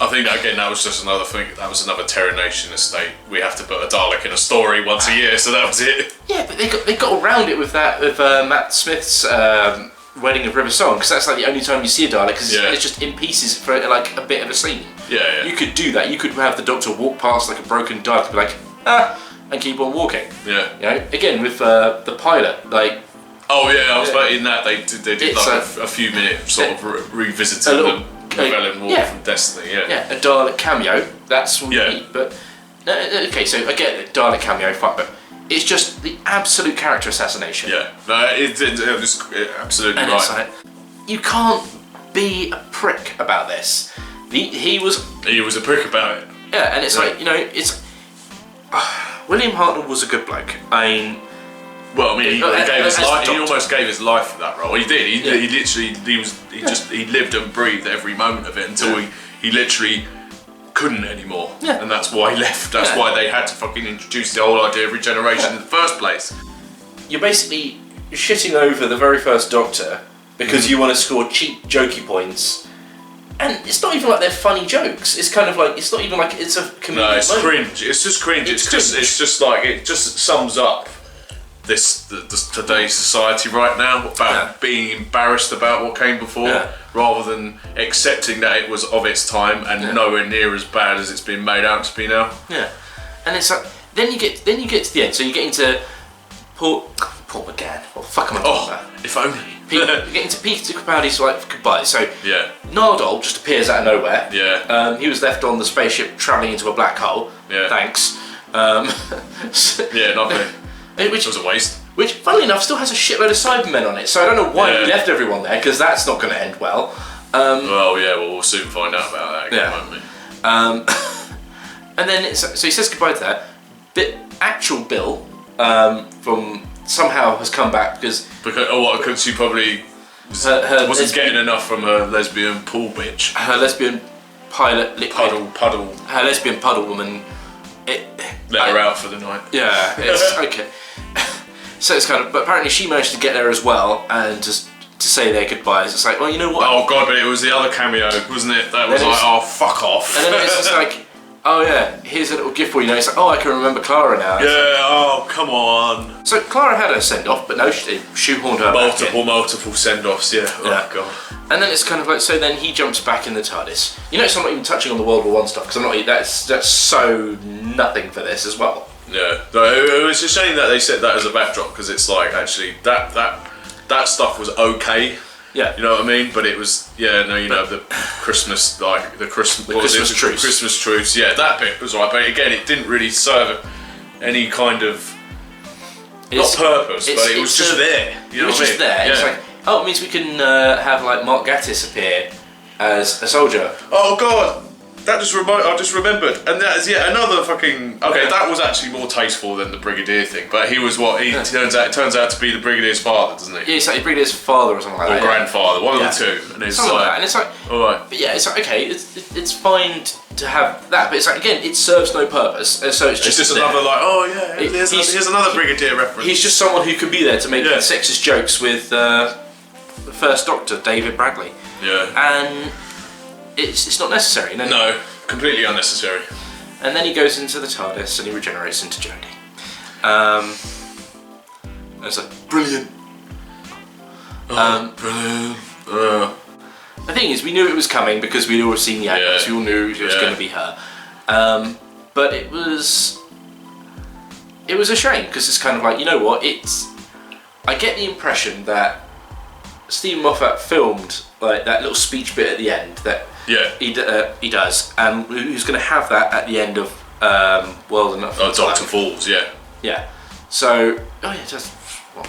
I think that, again, that was just another thing. That was another Terra Nation estate. We have to put a Dalek in a story once a year, so that was it. Yeah, but they got around it with that Matt Smith's Wedding of River Song, because that's like the only time you see a Dalek, because it's just in pieces for like a bit of a scene. Yeah. You could do that. You could have the Doctor walk past like a broken Dalek and be like, and keep on walking. Yeah. You know, again with the pilot, like. Oh yeah, I was about in that they did like a few minute sort of revisiting the Rebellion War from Destiny. Yeah, a Dalek cameo. That's what you need. But okay, so I get the Dalek cameo, fine, but it's just the absolute character assassination. Yeah, no, it was absolutely and right. It's like, you can't be a prick about this. He was a prick about it. Yeah, and it's like, you know, it's William Hartnell was a good bloke. I mean. Well, I mean, he gave his life. He almost gave his life for that role. He did. He literally. He lived and breathed every moment of it until he literally couldn't anymore. Yeah. And that's why he left. That's why they had to fucking introduce the whole idea of regeneration in the first place. You're basically shitting over the very first Doctor because you want to score cheap, jokey points. And it's not even like they're funny jokes. It's kind of like, it's not even like it's a comedic No, it's moment. cringe. It's just cringe. It's just like, it just sums up this today's society right now about being embarrassed about what came before, rather than accepting that it was of its time and nowhere near as bad as it's been made out to be now. Yeah, and it's like then you get to the end. So you get into Paul McGann. What the fuck am I talking about? If only. You get into Peter Capaldi's like goodbye. So Nardole just appears out of nowhere. Yeah. He was left on the spaceship travelling into a black hole. Yeah. Thanks. Nothing. Which was a waste. Which, funnily enough, still has a shitload of Cybermen on it, so I don't know why he left everyone there, because that's not going to end well. We'll soon find out about that again, won't we? And then, so he says goodbye to that. Actual Bill, from somehow has come back because she probably wasn't getting enough from her lesbian pool bitch. Her lesbian pilot liquid. Puddle. Her lesbian puddle woman. Let her out for the night. Yeah, it's okay. So it's kind of, but apparently she managed to get there as well, and just to say their goodbyes. It's like, well, you know what? Oh god, but it was the other cameo, wasn't it? That was like, oh fuck off. And then it's just like, oh yeah, here's a little gift for you. It's like, oh, I can remember Clara now. Yeah. Oh come on. So Clara had her send off, but no, she shoehorned her multiple send offs. Yeah. Oh god. And then it's kind of like, so then he jumps back in the TARDIS. You notice I'm not even touching on the World War I stuff because I'm not. That's so nothing for this as well. Yeah, it was a shame that they set that as a backdrop because it's like actually that stuff was okay. Yeah, you know what I mean. But it was the Christmas the Christmas truce. Yeah, that bit was right, but again, it didn't really serve any kind of not purpose, but it was just there. You know it was just there. It's like, oh, it means we can have like Mark Gatiss appear as a soldier. Oh god, that I just remembered, and that is yet another fucking. Okay, that was actually more tasteful than the Brigadier thing, but he was what he turns out to be the Brigadier's father, doesn't he? Yeah, it's like the Brigadier's father or something like that. Or grandfather, one of the two, and it's something like that. And it's like, all right, but yeah, it's like okay, it's fine to have that, but it's like again, it serves no purpose, so it's just another like, oh yeah, here's another Brigadier reference. He's just someone who can be there to make sexist jokes with the First Doctor, David Bradley. Yeah, and it's not necessary. And no, completely unnecessary. And then he goes into the TARDIS and he regenerates into Jodie. And it's like brilliant. Brilliant. The thing is, we knew it was coming because we'd all seen the actress. We all knew it was going to be her. But it was a shame because it's kind of like, you know what? I get the impression that Stephen Moffat filmed like that little speech bit at the end that he does, and who's going to have that at the end of World Enough. Dr. Falls, yeah. So just.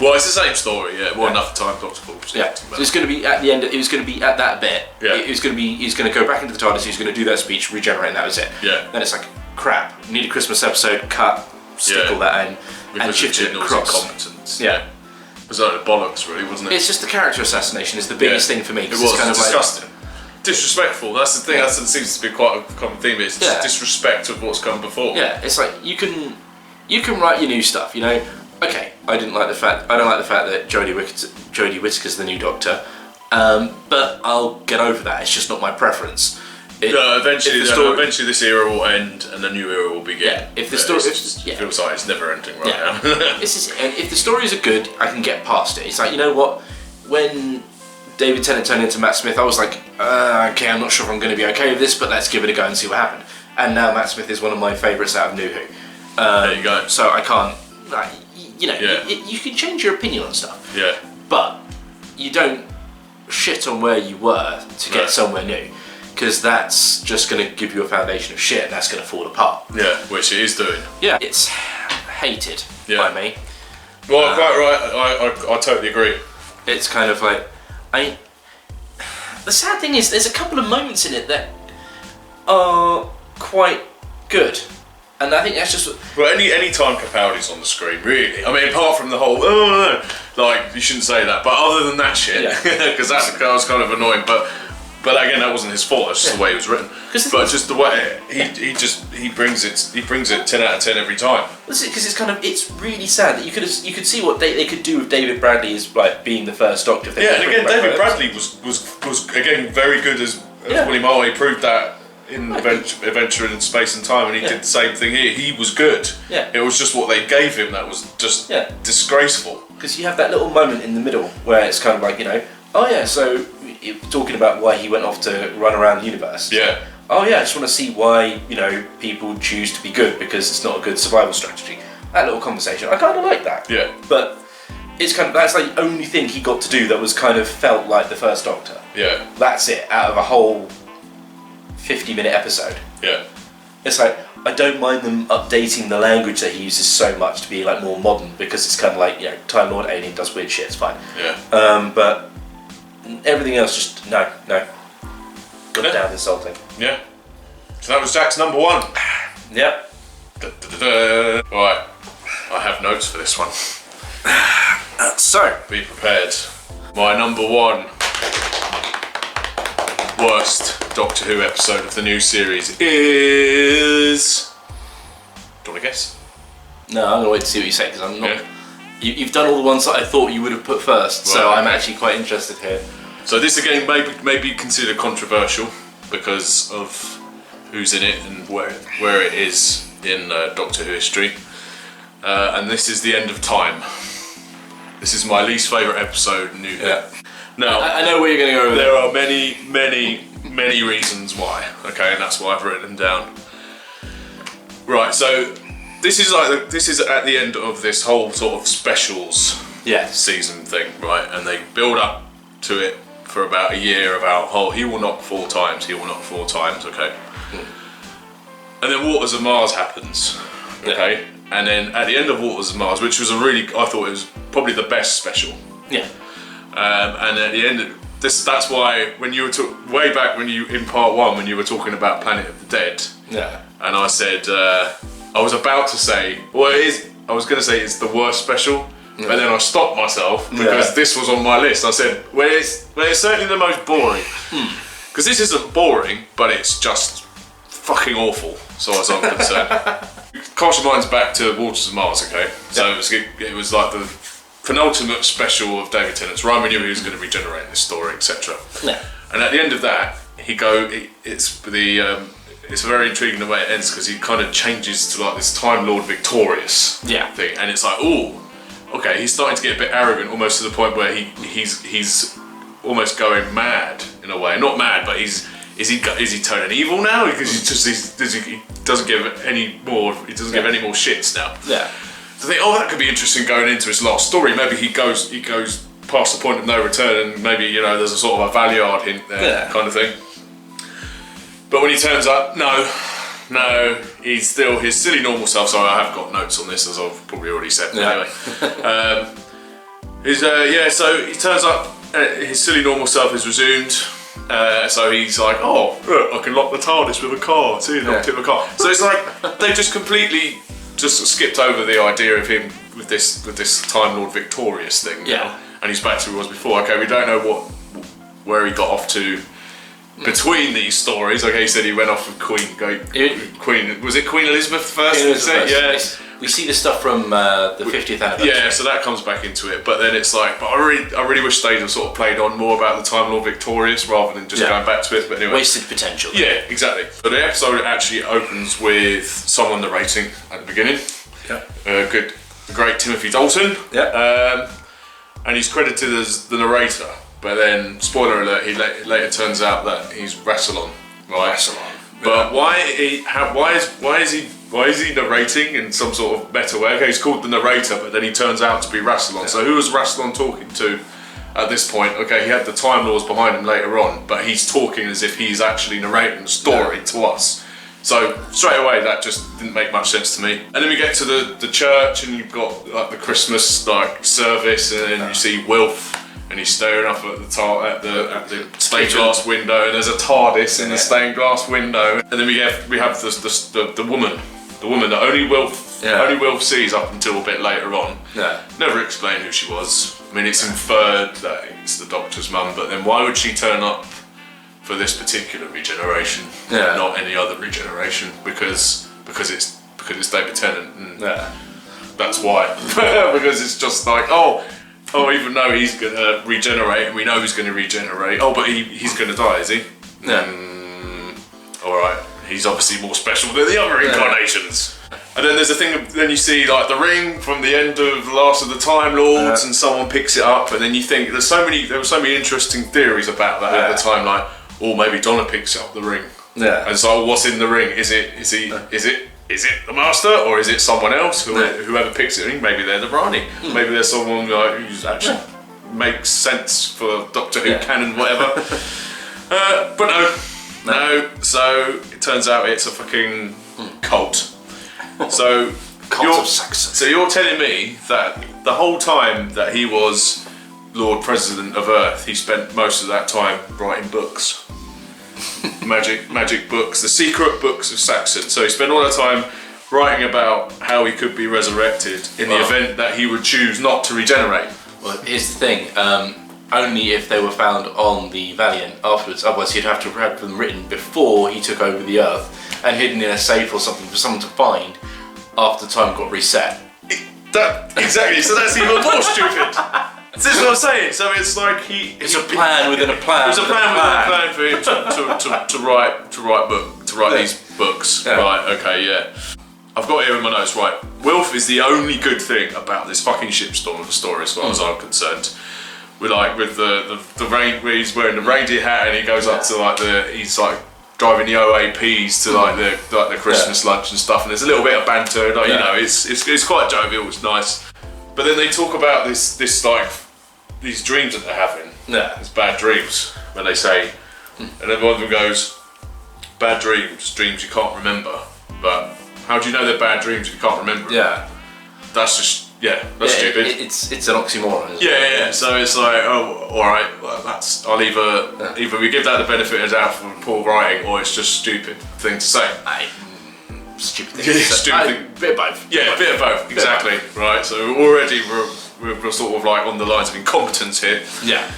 Well, it's the same story, Well, enough time, Dr. Falls. Yeah. So it's going to be at the end. It was going to be at that bit. Yeah. He's going to go back into the TARDIS. He's going to do that speech, regenerate, and that was it. Yeah. Then it's like crap. Need a Christmas episode. Cut. Stick all that in and shift it across. Incompetence. Yeah. It was like bollocks, really, wasn't it? It's just the character assassination is the biggest thing for me. It was it's kind of disgusting. Disrespectful. That's the thing. That seems to be quite a common theme. It's just disrespect of what's come before. Yeah. It's like you can write your new stuff. You know. Okay. I don't like the fact that Jodie Whittaker's the new Doctor. But I'll get over that. It's just not my preference. Eventually this era will end and a new era will begin. Yeah, if the story feels like it's never ending now. And if the stories are good, I can get past it. It's like, you know what? When David Tennant turned into Matt Smith, I was like, okay, I'm not sure if I'm going to be okay with this, but let's give it a go and see what happened. And now Matt Smith is one of my favourites out of New Who. There you go. So I can't, you can change your opinion on stuff. Yeah. But you don't shit on where you were to get somewhere new. Because that's just going to give you a foundation of shit and that's going to fall apart. Yeah, which it is doing. Yeah, it's hated by me. Well, quite right, I totally agree. It's kind of like, the sad thing is there's a couple of moments in it that are quite good. And I think that's just... Well, any time Capaldi's on the screen, really. I mean, apart from the whole, like, you shouldn't say that. But other than that shit, because that was kind of annoying. But again, that wasn't his fault. That's just the way it was written. But just the way he brings it 10 out of 10 every time. Because it's really sad that you could see what they could do with David Bradley as like being the first Doctor. Yeah, and again, David Bradley was again very good as William Harvey proved that in Adventure in Space and Time, and he did the same thing here. He was good. Yeah. It was just what they gave him that was just disgraceful. Because you have that little moment in the middle where it's kind of like, so talking about why he went off to run around the universe. Yeah. Oh yeah, I just want to see why, people choose to be good because it's not a good survival strategy. That little conversation, I kind of like that. Yeah. But it's that's like the only thing he got to do that was kind of felt like the first Doctor. Yeah. That's it, out of a whole 50-minute episode. Yeah. It's like, I don't mind them updating the language that he uses so much to be like more modern because it's kind of like, Time Lord alien does weird shit, it's fine. Yeah. But everything else just, no. Goddamn insulting. Yeah. So that was Jack's number one. Yep. Right. I have notes for this one. So. Be prepared. My number one worst Doctor Who episode of the new series is... Do you want to guess? No, I'm going to wait to see what you say because I'm not... Yeah. You've done all the ones that I thought you would have put first, so I'm actually quite interested here. So this again may be considered controversial because of who's in it and where it is in Doctor Who history. And this is The End of Time. This is my least favourite episode in New Who. Yeah. Now, I know where you're going to go with there are many reasons why, okay, and that's why I've written them down. Right, so this is at the end of this whole sort of specials season thing, right? And they build up to it for about a year about, he will knock 4 times, okay? And then Waters of Mars happens, okay? And then at the end of Waters of Mars, which was I thought it was probably the best special. Yeah. And at the end, that's why when you were way back when in part 1 when you were talking about Planet of the Dead, and I said I was about to say, well, I was going to say it's the worst special, but then I stopped myself because this was on my list. I said, well, it's certainly the most boring, because this isn't boring, but it's just fucking awful, so as I'm concerned. Cast your minds back to Waters of Mars, okay? So it was like the penultimate special of David Tennant's. Ryan knew he was going to regenerate this story, etc. Yeah. And at the end of that, it's very intriguing the way it ends, because he kind of changes to like this Time Lord victorious thing, and it's like, oh, okay, he's starting to get a bit arrogant, almost to the point where he's almost going mad in a way. Not mad, but is he turning evil now? Because he doesn't give any more. He doesn't give any more shits now. Yeah. So I think, that could be interesting going into his last story. Maybe he goes past the point of no return, and maybe there's a sort of a Valiard hint there, kind of thing. But when he turns up, no, he's still his silly normal self. Sorry, I have got notes on this, as I've probably already said. Anyway, so he turns up. His silly normal self is resumed. So he's like, oh, look, I can lock the TARDIS with a car. See, locked it with a car. So it's like they've just completely skipped over the idea of him with this Time Lord victorious thing. Yeah. And he's back to who he was before. Okay, we don't know where he got off to between these stories. Okay, he said he went off with Queen. Was it Queen Elizabeth first? Queen Elizabeth. Yes. We see the stuff from the 50th anniversary. Yeah, so that comes back into it. But then it's like, but I really wish they'd have sort of played on more about the Time Lord victorious rather than just going back to it. But anyway, wasted potential. Yeah, exactly. But the episode actually opens with someone narrating at the beginning. Yeah. The great Timothy Dalton. Yeah. And he's credited as the narrator. But then, spoiler alert, he later turns out that he's Rassilon, right? Rassilon. But why is he narrating in some sort of meta way? Okay, he's called the narrator, but then he turns out to be Rassilon. Yeah. So who was Rassilon talking to at this point? Okay, he had the Time Lords behind him later on, but he's talking as if he's actually narrating the story to us. So straight away, that just didn't make much sense to me. And then we get to the church, and you've got like the Christmas service, and then you see Wilf. And he's staring up at the stained glass window, and there's a TARDIS in the stained glass window. And then we have the woman that only Wilf sees up until a bit later on. Yeah. Never explained who she was. I mean, it's inferred that it's the Doctor's mum, but then why would she turn up for this particular regeneration, not any other regeneration? Because it's David Tennant, and that's why. Because it's just like, even though he's gonna regenerate, and we know he's gonna regenerate. Oh, but he's gonna die, is he? Yeah. Alright. He's obviously more special than the other incarnations. And then there's a thing. Then you see like the ring from the end of the Last of the Time Lords, and someone picks it up, and then you think there were so many interesting theories about that at the time. Like, maybe Donna picks up the ring. Yeah. And so, what's in the ring? Is it the Master, or is it someone else? Whoever picks it, maybe they're the Rani. Maybe there's someone who's actually makes sense for Doctor Who canon, whatever. But no. So it turns out it's a fucking cult. So Cult of Saxon. So you're telling me that the whole time that he was Lord President of Earth, he spent most of that time writing books. magic books, the secret books of Saxon. So he spent all that time writing about how he could be resurrected in the event that he would choose not to regenerate. Well, here's the thing, only if they were found on the Valiant afterwards, otherwise he'd have to have them written before he took over the Earth and hidden in a safe or something for someone to find after time got reset. Exactly, so that's even more stupid. This is what I'm saying. So it's like it's a plan within a plan. It's a plan within a plan for him to write these books. Yeah. Right. Okay. Yeah. I've got here in my notes. Right. Wilf is the only good thing about this fucking shipstorm story, as far as I'm concerned. With the rain, where he's wearing the reindeer hat, and he goes up to he's driving the OAPs to the Christmas lunch and stuff, and there's a little bit of banter. It's quite jovial. It's nice. But then they talk about these dreams that they're having. Yeah. It's bad dreams, when they say, and then one of them goes, bad dreams you can't remember, but How do you know they're bad dreams if you can't remember them? Yeah. That's just, that's stupid. It's an oxymoron. Isn't Yeah. So it's like, oh, all right. Well, I'll either we give that the benefit of the doubt for poor writing, or it's just stupid thing to say. Stupid thing. Bit of both. Yeah, bit of both. Exactly. Right. So already we're sort of like on the lines of incompetence here. Yeah.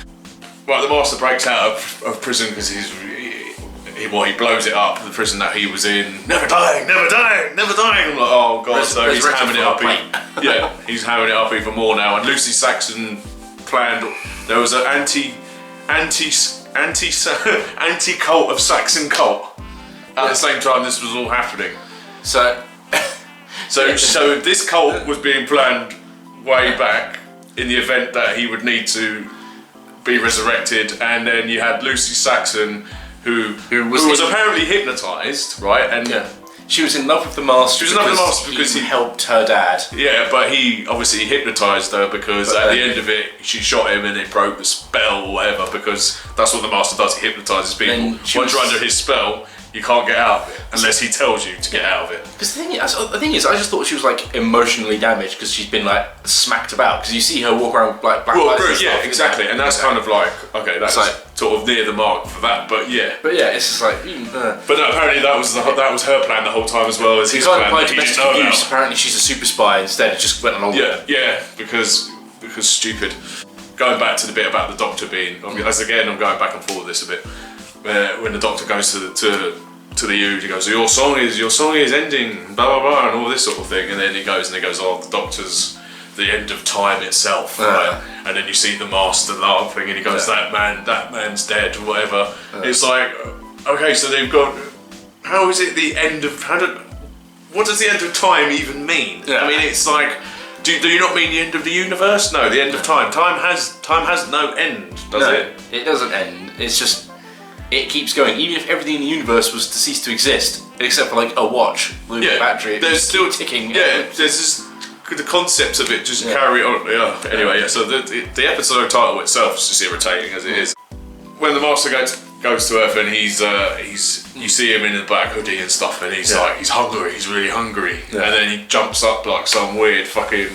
Right. The master breaks out of prison because he blows it up, the prison that he was in. Never dying. I'm like, oh god, so he's hamming it up. He's hamming it up even more now. And Lucy Saxon planned. There was an anti-cult of Saxon cult at the same time this was all happening. So this cult was being planned way back in the event that he would need to be resurrected, and then you had Lucy Saxon. Who was apparently hypnotised, right? And she was in love with the master. She was in love with the master because he helped her dad. Yeah, but he obviously hypnotised her because at the end of it, she shot him and it broke the spell or whatever. Because that's what the master does. He hypnotises people. Once you're under his spell, you can't get out of it unless he tells you to get out of it. Because the thing is, I just thought she was like emotionally damaged because she's been like smacked about. Because you see her walk around like black lights and stuff. Yeah, exactly. And that's kind of like, okay, that's like sort of near the mark for that. But yeah, it's just like. But no, apparently that was her plan the whole time as well as his plan. That he didn't know about. Apparently she's a super spy. Instead, it just went along. Yeah, because stupid. Going back to the bit about the doctor being, as again, I'm going back and forth with this a bit. When the doctor goes to the Ood, he goes, your song is ending, blah blah blah, and all this sort of thing, and then he goes, oh, the doctor's the end of time itself, right? And then you see the master laughing, and he goes, that man's dead, or whatever. It's like, okay, so they've got, how is it the end of, what does the end of time even mean? I mean, it's like, do you not mean the end of the universe? No, the end of time. Time has no end, does it? It doesn't end. It's just, it keeps going. Even if everything in the universe was to cease to exist, except for like a watch with a battery, there's still ticking. Yeah, there's just the concepts of it just carry on. Yeah. Anyway, so the episode title itself is just irritating as it is. When the master goes to Earth and he's you see him in the black hoodie and stuff, and he's like, he's hungry, he's really hungry, and then he jumps up like some weird fucking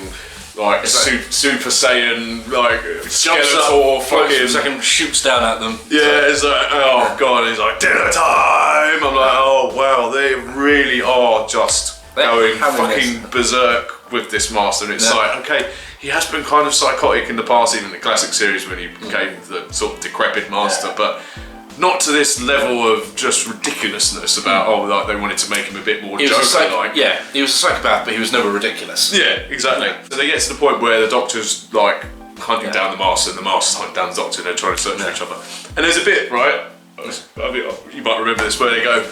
like Super Saiyan like Skeletor fucking second shoots down at them. Yeah, it's like, oh god, he's like, dinner time. I'm like, oh wow, they really are just going fucking berserk with this master. And it's like, okay, he has been kind of psychotic in the past, even in the classic series when he became the sort of decrepit master, but not to this level of just ridiculousness about, like they wanted to make him a bit more Joker-like. Yeah, he was a psychopath, but he was never ridiculous. Yeah, exactly. So they get to the point where the doctor's like hunting down the master, and the master's hunting down the doctor, and they're trying to search for each other. And there's a bit, right, you might remember this, where they go,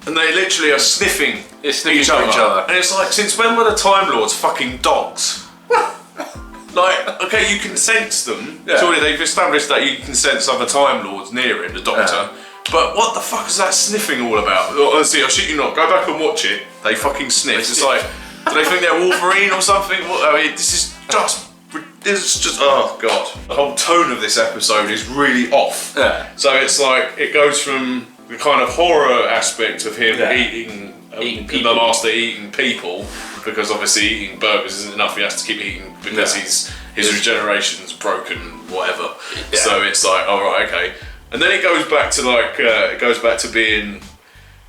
and they literally are sniffing each other. And it's like, since when were the Time Lords fucking dogs? Like, okay, you can sense them. Surely they've established that you can sense other Time Lords near him, the Doctor. But what the fuck is that sniffing all about? Honestly, I shit you not. Go back and watch it. They fucking sniff. It's like, do they think they're Wolverine or something? I mean, this is just, oh god. The whole tone of this episode is really off. So it's like, it goes from the kind of horror aspect of him eating people. The master eating people, because obviously eating burgers isn't enough, he has to keep eating because his regeneration's broken, whatever. So it's like, alright, okay. And then it goes back to being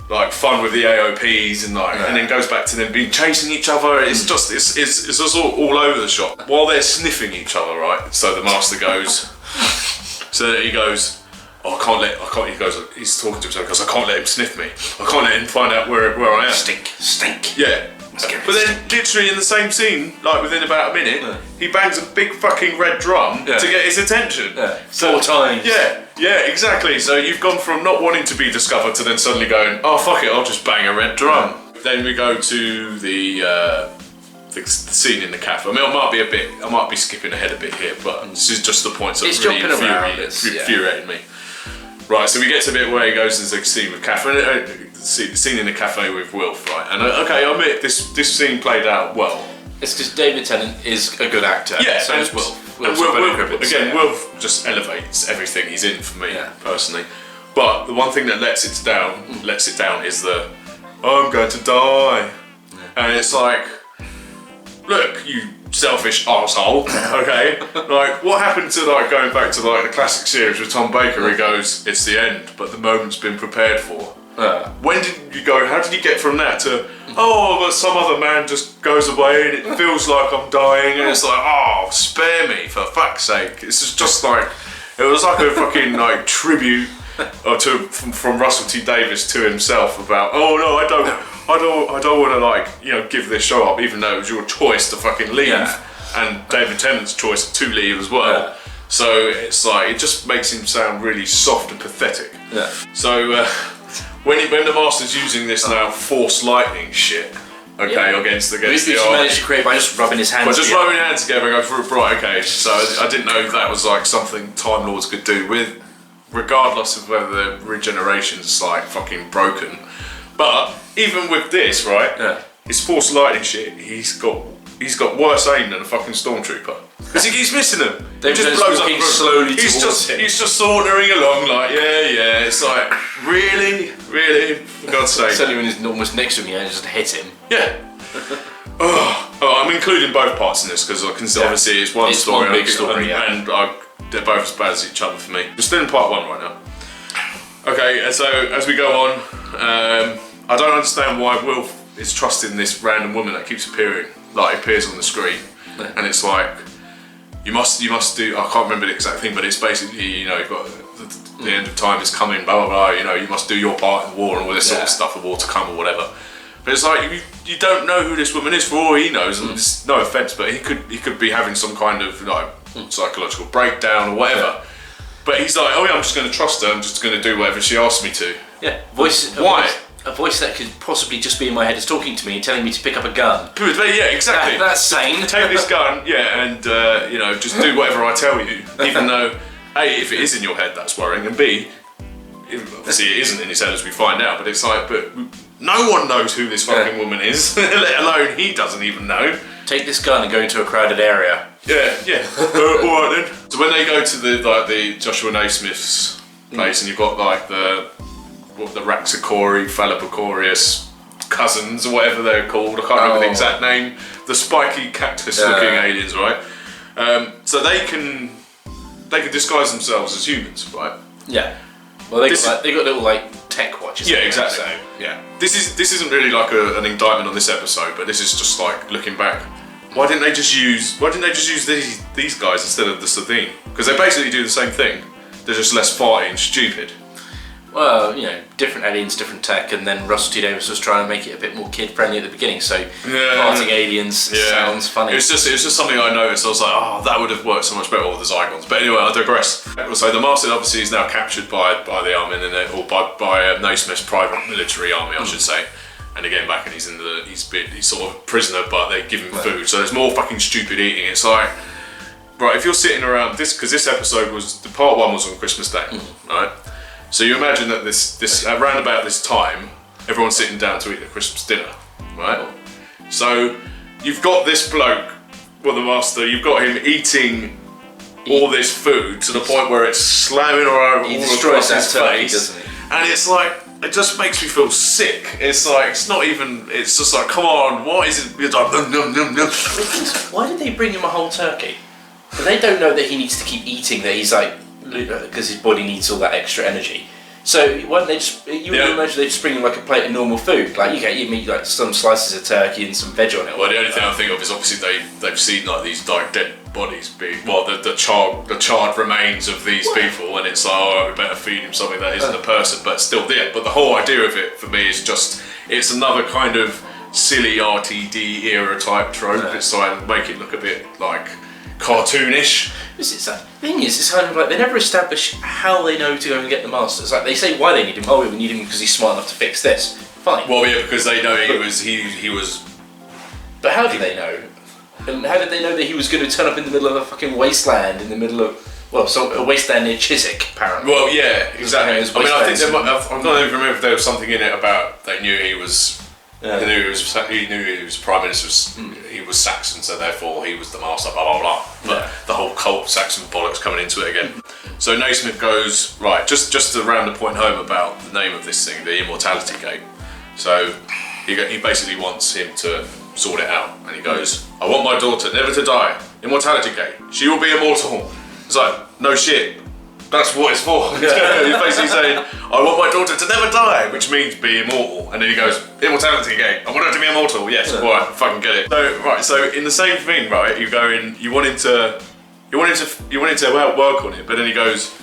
like fun with the AOPs and like, and then goes back to them being chasing each other. It's just it's just all over the shop while they're sniffing each other, right? So the master goes, he goes, he goes, he's talking to himself because I can't let him sniff me. I can't let him find out where I am. Stink. Yeah. But then, literally in the same scene, like within about a minute, he bangs a big fucking red drum to get his attention. 4 times. Yeah, exactly. So you've gone from not wanting to be discovered to then suddenly going, oh fuck it, I'll just bang a red drum. Then we go to the scene in the cafe. I mean, I might be skipping ahead a bit here, but this is just the points that really infuriated me. Right, so we get to the bit where he goes into the scene with Catherine, the scene in the cafe with Wilf, right? And okay, I admit this scene played out well. It's because David Tennant is a good actor. Yeah, so is Wilf. Wilf just elevates everything he's in for me personally. But the one thing that lets it down is the I'm going to die. And it's like, look, you selfish arsehole, okay? Like, what happened to, like, going back to, like, the classic series with Tom Baker? He goes, it's the end, but the moment's been prepared for. When did you go, how did you get from that to, oh, but some other man just goes away and it feels like I'm dying, and it's like, oh, spare me, for fuck's sake. It's just like, it was like a fucking, like, tribute from Russell T Davies to himself about, oh no, I don't want to, like, you know, give this show up, even though it was your choice to fucking leave, and David Tennant's choice to leave as well. So it's like, it just makes him sound really soft and pathetic. So when the Master's using this now force lightning shit, against the Which he managed to create by just rubbing his hands together. Rubbing his hands together and go through, right, okay. So I didn't know if that was like something Time Lords could do with, regardless of whether the regeneration's like fucking broken. But even with this, right, his force lightning shit, he's got worse aim than a fucking stormtrooper. Because he keeps missing them. He just blows up slowly he's just sauntering along like, yeah. It's like, really? For God's sake. It's only when he's almost next to him, just hit him. Yeah. I'm including both parts in this because obviously it's one story, one big story, and they're both as bad as each other for me. We're still in part 1 right now. Okay, and so as we go on, I don't understand why Wilf is trusting this random woman that keeps appearing, like appears on the screen, and it's like, you must do, I can't remember the exact thing, but it's basically, you know, you've got the end of time is coming, blah blah blah, you know, you must do your part in the war and all this sort of stuff, the war to come or whatever. But it's like, you don't know who this woman is for all he knows, and it's no offence, but he could be having some kind of like psychological breakdown or whatever. But he's like, oh yeah, I'm just going to trust her, I'm just going to do whatever she asks me to. Yeah, Why? A voice that could possibly just be in my head is talking to me and telling me to pick up a gun. Yeah, exactly. That's sane. Take this gun, and you know, just do whatever I tell you, even though A, if it is in your head, that's worrying, and B, obviously it isn't in his head as we find out, but it's like, but no one knows who this fucking woman is, let alone he doesn't even know. Take this gun and go into a crowded area. Yeah. Alright then. So when they go to the Joshua Naismith's place, and you've got like the Raxacori, Phallopocorius cousins or whatever they're called, I can't remember the exact name, the spiky cactus looking aliens, right? So they can disguise themselves as humans, right? Yeah. Well, they got little like tech watches. Yeah, exactly. So, yeah. This isn't really like an indictment on this episode, but this is just like looking back. Why didn't they just use these guys instead of the Sabine? Because they basically do the same thing. They're just less farty and stupid. Well, you know, different aliens, different tech, and then Russell T Davies was trying to make it a bit more kid-friendly at the beginning, so farting aliens sounds funny. It's just something I noticed. I was like, oh, that would have worked so much better with the Zygons. But anyway, I digress. So the Master obviously is now captured by the army, or by Naismith's private military army, I should say. And they get him back, and he's sort of a prisoner, but they give him food. So there's more fucking stupid eating. It's like, right, if you're sitting around this, because this episode part 1 was on Christmas Day, right? So you imagine that this around about this time, everyone's sitting down to eat their Christmas dinner, right? So you've got this bloke, the Master, you've got him eating all this food to the point where it's slamming all across his face, doesn't he? And it's like, it just makes me feel sick. It's like, it's just like, come on, what is it? It's like, nom. Why did they bring him a whole turkey? But they don't know that he needs to keep eating, that he's like, because his body needs all that extra energy. So why don't they just, you would imagine they just bring him like a plate of normal food, like you meet like some slices of turkey and some veg on it. Well, the only thing I think of is obviously they've seen like these like dead bodies the charred remains of these people, and it's like, oh, we better feed him something that isn't a person, but still there. But the whole idea of it for me is just, it's another kind of silly RTD era type trope. It's like, make it look a bit like cartoonish. The thing is, it's kind of like they never establish how they know to go and get the Master. It's like they say why they need him. Oh, we need him because he's smart enough to fix this. Fine. Well, yeah, because they know he was. But how do they know? And how did they know that he was going to turn up in the middle of a fucking wasteland, in the middle of a wasteland near Chiswick, apparently? Well, yeah, exactly. I mean, I think I'm not even remember if there was something in it about they knew he was. Yeah. He knew he was Prime Minister, he was Saxon, so therefore he was the Master, blah blah blah. But the whole cult Saxon bollocks coming into it again. So Naismith goes, right, just to round the point home about the name of this thing, the Immortality Gate. So he basically wants him to sort it out, and he goes, I want my daughter never to die. Immortality gate. She will be immortal. It's like, no shit. That's what it's for. He's basically saying, I want my daughter to never die, which means be immortal. And then he goes, immortality gate. I want her to be immortal. Yes, alright, fucking get it. So in the same thing, right? You go in, you want him to work on it, but then he goes,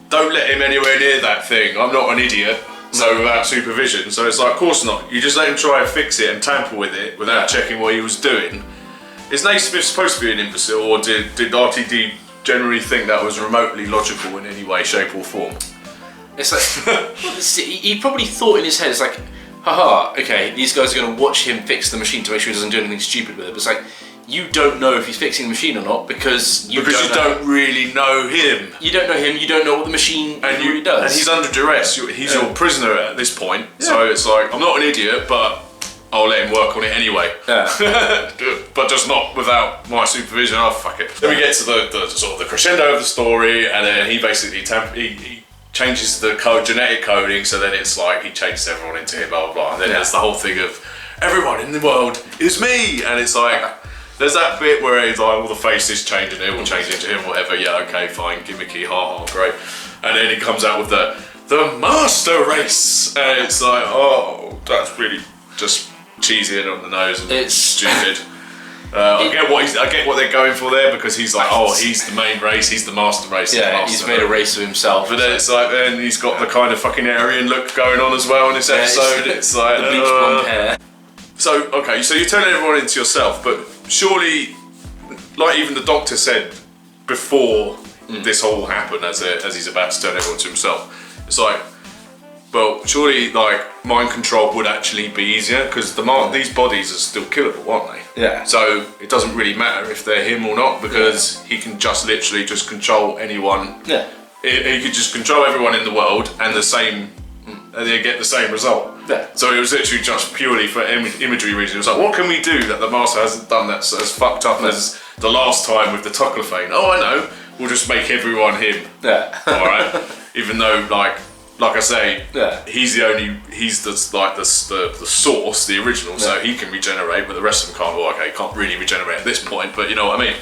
don't let him anywhere near that thing. I'm not an idiot. So without supervision. So it's like, of course not. You just let him try and fix it and tamper with it without checking what he was doing. Is Naismith supposed to be an imbecile, or did RTD generally think that was remotely logical in any way, shape or form? It's like, he probably thought in his head, it's like, haha, okay, these guys are going to watch him fix the machine to make sure he doesn't do anything stupid with it. But it's like, you don't know if he's fixing the machine or not because you don't really know him. You don't know him, you don't know what the machine really does. And he's under duress, he's your prisoner at this point. Yeah. So it's like, I'm not an idiot, but I'll let him work on it anyway. Yeah. But just not without my supervision. Oh, fuck it. Then we get to the sort of the crescendo of the story, and then he basically he changes the genetic coding, so then it's like he changes everyone into him, blah blah blah. And then there's the whole thing of everyone in the world is me, and it's like there's that bit where he's like, all the faces change and it will change into him, whatever. Yeah, okay, fine, gimmicky, ha, great. And then he comes out with the master race, and it's like, oh, that's really just cheesy and on the nose and it's stupid. I get what they're going for there, because he's like, oh, he's the main race, he's the master race. Yeah, he's made a race of himself. But then it's like, then he's got the kind of fucking Aryan look going on as well in this episode. It's like the bleached blonde hair. So okay, so you're turning everyone into yourself, but surely, like even the Doctor said before this all happened, as he's about to turn everyone to himself, it's like, well, surely like mind control would actually be easier, because these bodies are still killable, aren't they? Yeah. So it doesn't really matter if they're him or not, because he can just literally just control anyone. Yeah. He could just control everyone in the world, and and they get the same result. Yeah. So it was literally just purely for imagery reasons. It was like, what can we do that the Master hasn't done that's as fucked up as the last time with the Tucklefane? Oh, I know. We'll just make everyone him. Yeah. All right. Even though, like I say, he's the source, the original, so he can regenerate, but the rest of them can't. Well, okay, can't really regenerate at this point, but you know what I mean.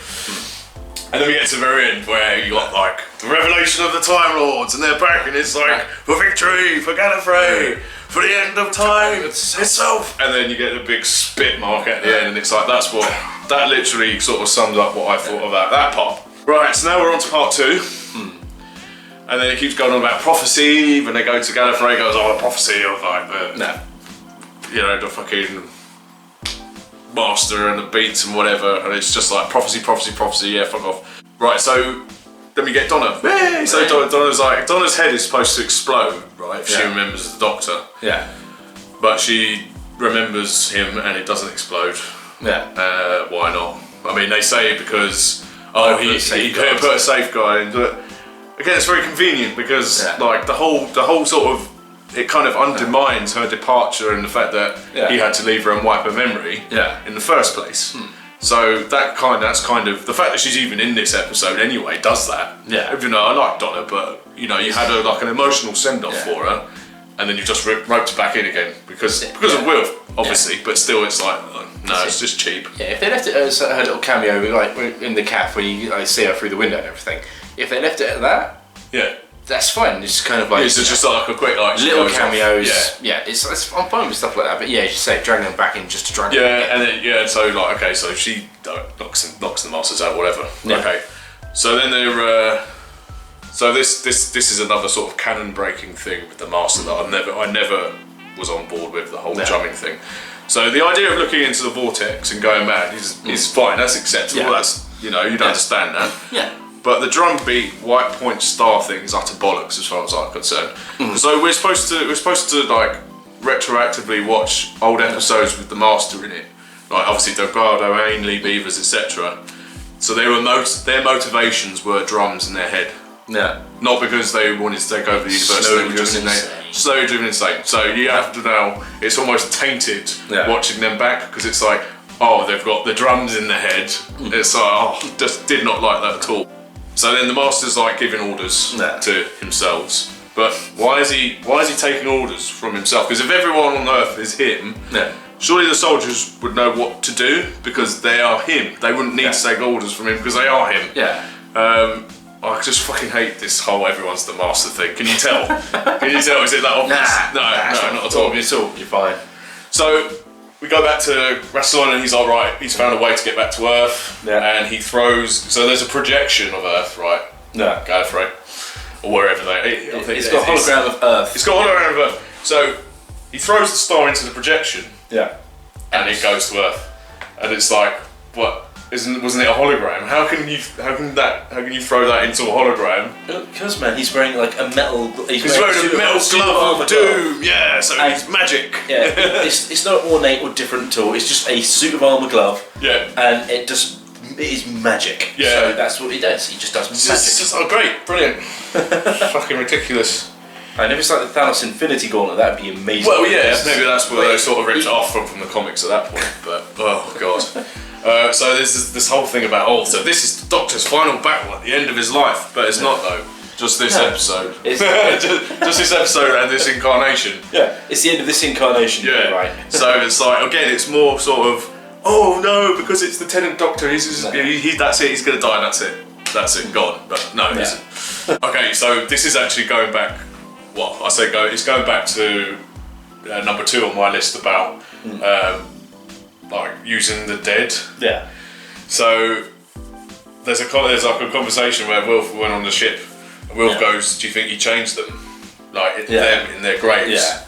And then we get to the very end where you got like the revelation of the Time Lords, and they're back, and it's like for victory, for Gallifrey, for the end of time itself. And then you get the big spit mark at the end, and it's like that literally sort of sums up what I thought about that part. Right, so now we're on to part 2. And then it keeps going on about prophecy, and they go to Gallifrey, goes, oh, the prophecy of like the fucking master and the beats and whatever, and it's just like prophecy, yeah, fuck off. Right, so then we get Donna. Yay! So Donna's head is supposed to explode, right, if she remembers the Doctor. Yeah. But she remembers him and it doesn't explode. Yeah. Why not? I mean, they say because he put a safeguard into it. Again, it's very convenient because like the whole sort of, it kind of undermines her departure and the fact that he had to leave her and wipe her memory in the first place. So that's kind of the fact that she's even in this episode anyway does that. Yeah. Even though I like Donna, but you know, you had like an emotional send off for her, and then you just roped her back in again because of Wilf, obviously. But still, it's like no, it's just cheap. Yeah. If they left it as her little cameo, like in the cafe where you see her through the window and everything, if they left it at that, that's fine. It's kind of like it's just like a quick like little cameos. I'm fine with stuff like that. But yeah, as you say, dragging them back in just to drag them back in. And then so like okay, so she knocks the masters out, whatever. Yeah. Okay, so then they're so this is another sort of canon breaking thing with the master that I never was on board with, the whole drumming thing. So the idea of looking into the vortex and going mad is fine. That's acceptable. Yeah. That's you'd understand that. Yeah. But the drum beat white point star thing is utter bollocks as far as I'm concerned. So we're supposed to like retroactively watch old episodes with the master in it, like obviously Delgado, Ainley, Beavers, etc. So their motivations were drums in their head. Yeah. Not because they wanted to take over the universe. Slowly driven insane. So you have to now. It's almost tainted watching them back because it's like, oh, they've got the drums in their head. It's like, just did not like that at all. So then the master's like giving orders to themselves, But why is he taking orders from himself? Because if everyone on Earth is him, surely the soldiers would know what to do because they are him. They wouldn't need to take orders from him because they are him. Yeah. I just fucking hate this whole everyone's the master thing. Can you tell? Can you tell? Is it that obvious? No, not at all. You're fine. So we go back to Rassilon and he's all right. He's found a way to get back to Earth, and he throws. So there's a projection of Earth, right? Yeah. Gallifrey, or wherever they. It's got a hologram of Earth. It's got a hologram of Earth. So he throws the star into the projection. Yeah. And it goes to Earth, and it's like, what? Wasn't it a hologram? How can you throw that into a hologram? Because man, he's wearing like a metal. He's wearing a metal glove of doom. Yeah, so he's magic. Yeah, it's not ornate or different at all. It's just a suit of armor glove. Yeah, and it is magic. Yeah, so that's what he does. He just does magic. It's just great, brilliant, fucking ridiculous. And if it's like the Thanos Infinity Gauntlet, that'd be amazing. Well, yeah, maybe that's where they sort of ripped it off from the comics at that point. But oh god. So there's this whole thing about so this is the Doctor's final battle at the end of his life, but it's not though. Just this episode. It's just this episode and this incarnation. Yeah, it's the end of this incarnation. Yeah, right. So it's like again, it's more sort of oh no, because it's the 10th Doctor. That's it. He's gonna die. That's it. Gone. But no, it isn't. Okay, so this is actually going back. Well, I say go. It's going back to number 2 on my list about. Like using the dead. Yeah. So there's like a conversation where Wilf went on the ship. And Wilf goes, "Do you think he changed them, like them in their graves?" Yeah.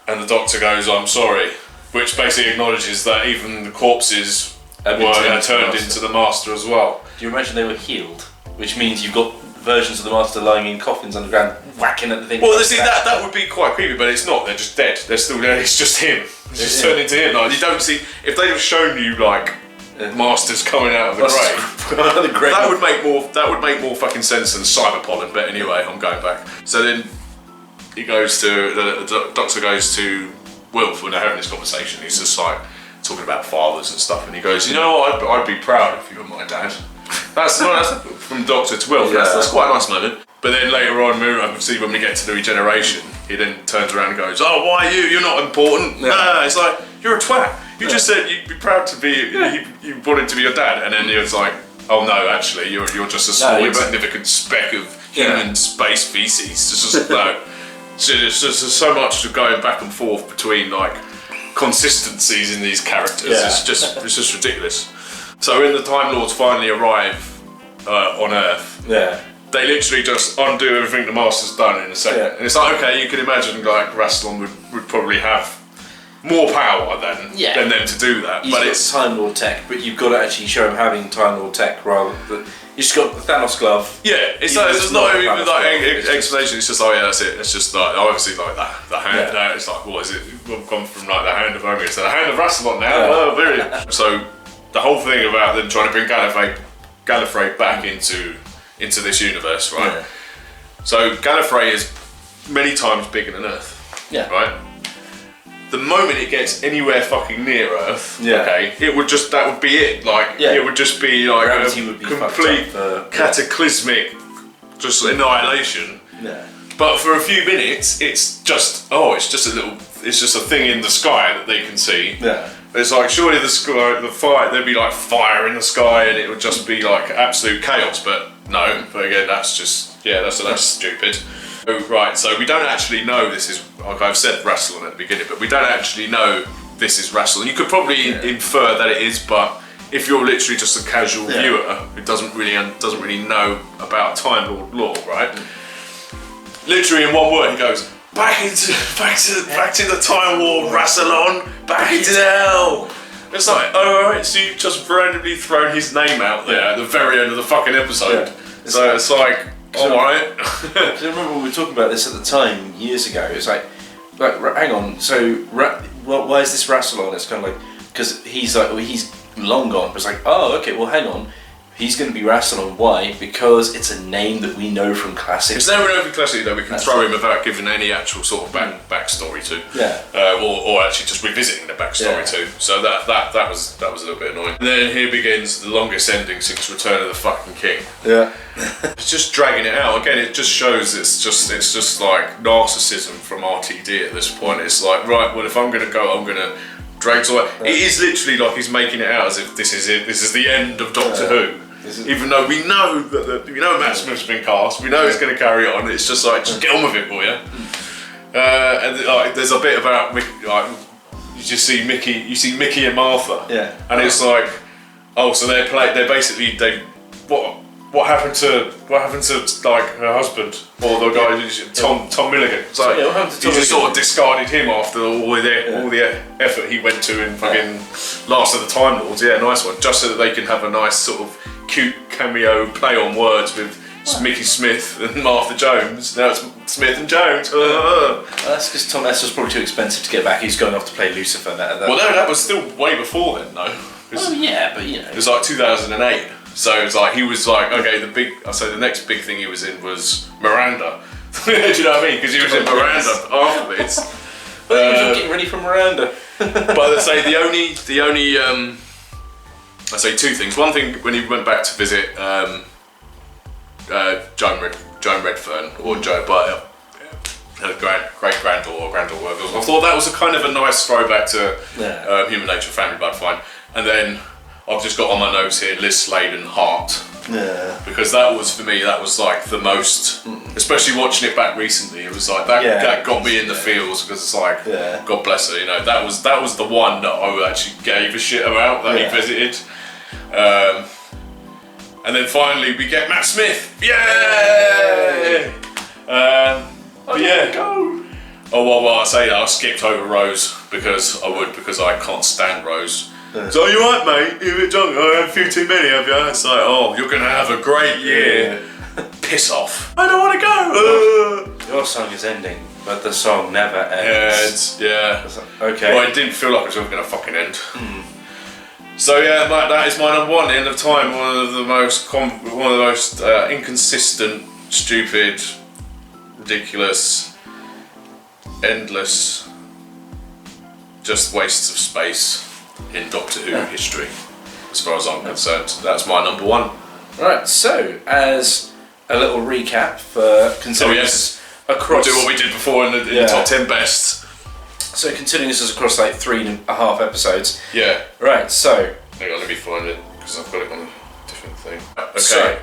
And the Doctor goes, "I'm sorry," which basically acknowledges that even the corpses were turned into the Master as well. Do you imagine they were healed? Which means you've got versions of the Master lying in coffins underground, whacking at the thing. Well, see, that would be quite creepy, but it's not. They're just dead. They're still there. It's just him. It's just turned into him. Like you don't see if they'd have shown you like Masters coming out of the grave. That would make more fucking sense than cyber pollen. But anyway, I'm going back. So then he goes to the Doctor goes to Wilf when they're having this conversation. He's just like talking about fathers and stuff, and he goes, "You know what? I'd be proud if you were my dad." That's from Doctor to Wilf. Yeah. That's quite a nice moment. But then later on, obviously when we get to the regeneration, he then turns around and goes, "Oh, why are you? You're not important." Nah, it's like, you're a twat. You just said you'd be proud to be, you wanted to be your dad. And then he was like, "Oh no, actually, you're just a small insignificant speck of human space feces." It's just no. It's just so much going back and forth between like consistencies in these characters. Yeah. It's just ridiculous. So when the Time Lords finally arrive on Earth, they literally just undo everything the Master's done in a second. Yeah. And it's like, okay, you can imagine like Rassilon would probably have more power than them to do that. But it's Time Lord tech, but you've got to actually show him having Time Lord tech rather than you just got the Thanos glove. Yeah, it's not even like explanation. It's just that's it. It's just like obviously like the hand. Now it's like what is it? We've gone from like the hand of Omega to the hand of Rassilon now. Yeah. Oh, brilliant. So the whole thing about them trying to bring Gallifrey back into this universe, right? Yeah. So Gallifrey is many times bigger than Earth. Yeah. Right? The moment it gets anywhere fucking near Earth, okay, that would be it. Like it would just be like a complete cataclysmic just annihilation. Yeah. But for a few minutes it's just a thing in the sky that they can see. Yeah. It's like surely there'd be like fire in the sky and it would just be like absolute chaos, but no. But again, that's just that's stupid. Right, so we don't actually know this is, like I've said, Rassilon at the beginning, but we don't actually know this is Rassilon. You could probably infer that it is, but if you're literally just a casual viewer who doesn't really know about Time Lord lore, right? Literally in one word, he goes, back to the Time War, Rassilon, back into hell. It's like, alright, so you've just randomly thrown his name out there at the very end of the fucking episode. Yeah. So it's like, alright. I remember when we were talking about this at the time, years ago, it's like hang on, so why is this Rassilon? It's kind of like, because he's long gone, but it's like, oh, okay, well hang on. He's going to be Rassilon. Why? Because it's a name that we know from classics. It's never an classic that we can throw him without giving any actual sort of backstory to. Yeah. Or actually just revisiting the backstory to. So that was a little bit annoying. And then here begins the longest ending since Return of the fucking King. Yeah. It's just dragging it out. Again, it just shows it's just like narcissism from RTD at this point. It's like, right, well, if I'm going to go, I'm going to drag it away. It is literally like he's making it out as if this is it. This is the end of Doctor Who. Even though we know that Matt Smith's been cast, we know he's going to carry on. It's just like, just get on with it, boy. Yeah. And like, there's a bit about Mickey, like, you just see Mickey. You see Mickey and Martha. Yeah. And it's like, oh, so they're basically what happened to like her husband or the guy Tom Milligan? It's like, you just sort of discarded him after all the effort he went to in fucking Last of the Time Lords. Yeah, nice one. Just so that they can have a nice sort of cute cameo play on words with Mickey Smith and Martha Jones. Now it's Smith and Jones. That's because Tom S was probably too expensive to get back. He's going off to play Lucifer. Well, no, that was still way before then, though. Oh yeah, but you know, it was like 2008. So it's like he was like, okay, the next big thing he was in was Miranda. Do you know what I mean? Because he was in Miranda afterwards. But he was getting ready for Miranda. But I say the only I say two things. One thing, when he went back to visit Joan Redfern or Joe, but her great granddaughter or granddaughter. I thought that was a kind of a nice throwback to Human Nature, Family Blood, Fine. And then I've just got on my notes here Liz Sladen Heart. Yeah. Because that was, for me, that was like the most, especially watching it back recently, it was like that got me in the feels, because it's like, God bless her, you know, that was the one that I actually gave a shit about that he visited. And then finally we get Matt Smith. Yay! Go! Oh well, I say that I skipped over Rose because I can't stand Rose. So you right, mate? You a bit drunk? I had a few too many, have you? It's like, oh, you're gonna have a great year. Piss off. I don't want to go. Your song is ending, but the song never ends. Okay. Well, it didn't feel like it was ever gonna fucking end. So yeah, that is my number one. End of Time. One of the most inconsistent, stupid, ridiculous, endless, just wastes of space in Doctor Who history, as far as I'm concerned. That's my number one. Right, so as a little recap for considering this across... We'll do what we did before in the top 10 best. So considering this is across like 3.5 episodes. Yeah. Right, so... Hang on, let me find it, because I've got it on a different thing. Okay. So,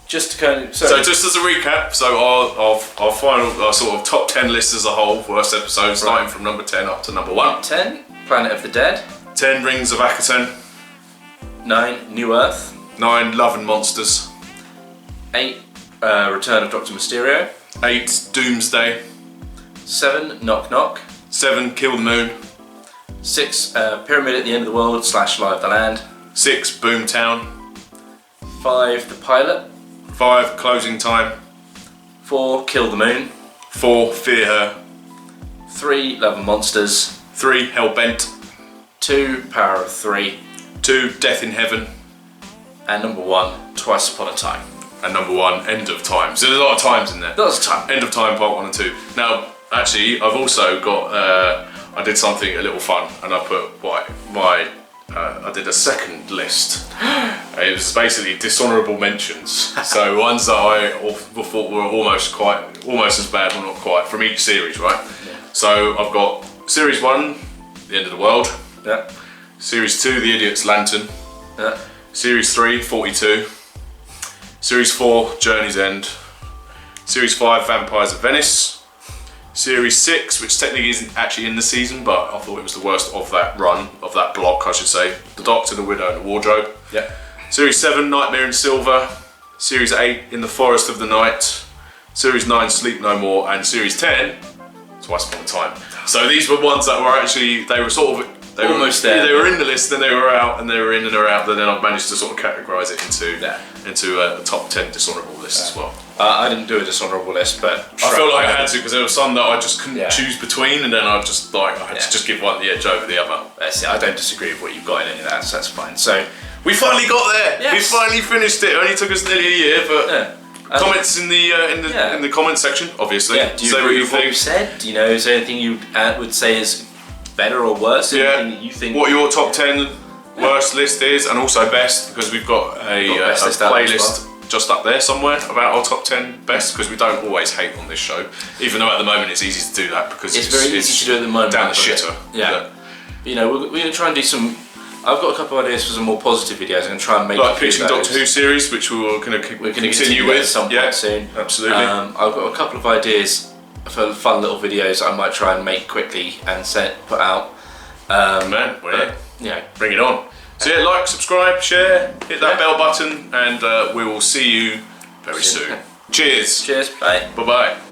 just to kind of... So just as a recap, so our final sort of top 10 list as a whole, worst episodes, starting from number 10 up to number 1. 10, Planet of the Dead. 10, Rings of Akaten. 9, New Earth. 9, Love and Monsters. 8, Return of Dr. Mysterio. 8, Doomsday. 7, Knock Knock. 7, Kill the Moon. 6, Pyramid at the End of the World / Lie of the Land. 6, Boomtown. 5, The Pilot. 5, Closing Time. 4, Kill the Moon. 4, Fear Her. 3, Love and Monsters. 3, Hellbent. 2, Power of 3. 2, Death in Heaven. And number 1, Twice Upon a Time. And number 1, End of Time. So there's a lot of times in there. Lots of time. End of Time, part 1 and 2. Now, actually, I've also got, I did something a little fun, and I put I did a second list. It was basically dishonourable mentions. So ones that I thought were almost as bad, or not quite, from each series, right? Yeah. So I've got Series 1, The End of the World. Yeah. Series 2, The Idiot's Lantern. Yeah. Series 3, 42. Series 4, Journey's End. Series 5, Vampires of Venice. Series 6, which technically isn't actually in the season, but I thought it was the worst of that run, of that block, I should say. The Doctor, the Widow, and the Wardrobe. Yeah. Series 7, Nightmare in Silver. Series 8, In the Forest of the Night. Series 9, Sleep No More. And Series 10, Twice Upon a Time. So these were ones that were actually, they were sort of... They almost were, there. They were in the list, then they were out, and they were in and they were out, and then I've managed to sort of categorise it into a top 10 dishonourable list as well. I didn't do a dishonourable list, but... I felt like I had to, because there were some that I just couldn't choose between, and then I had to just give one the edge over the other. I don't disagree with what you've got in any of that, so that's fine. So We finally got there. Yes. We finally finished it. It only took us nearly a year, but comments in the comment section, obviously. Yeah. Do you agree with what you said? Do you know, is there anything you would say is better or worse? Anything that you think? What your top 10 worst list is, and also best, because we've got a playlist just up there somewhere about our top 10 best, because we don't always hate on this show, even though at the moment it's easy to do that because it's very easy to do at the moment. Down the shitter. Yeah. You know, we're going to try and do some. I've got a couple of ideas for some more positive videos. I'm going to try and make like pitching Doctor Who series, which we're going to continue with at some point soon. Absolutely. I've got a couple of ideas for fun little videos that I might try and make quickly and put out. Bring it on. So yeah, like, subscribe, share, hit that bell button, and we will see you very soon. Cheers. Cheers. Bye. Bye bye.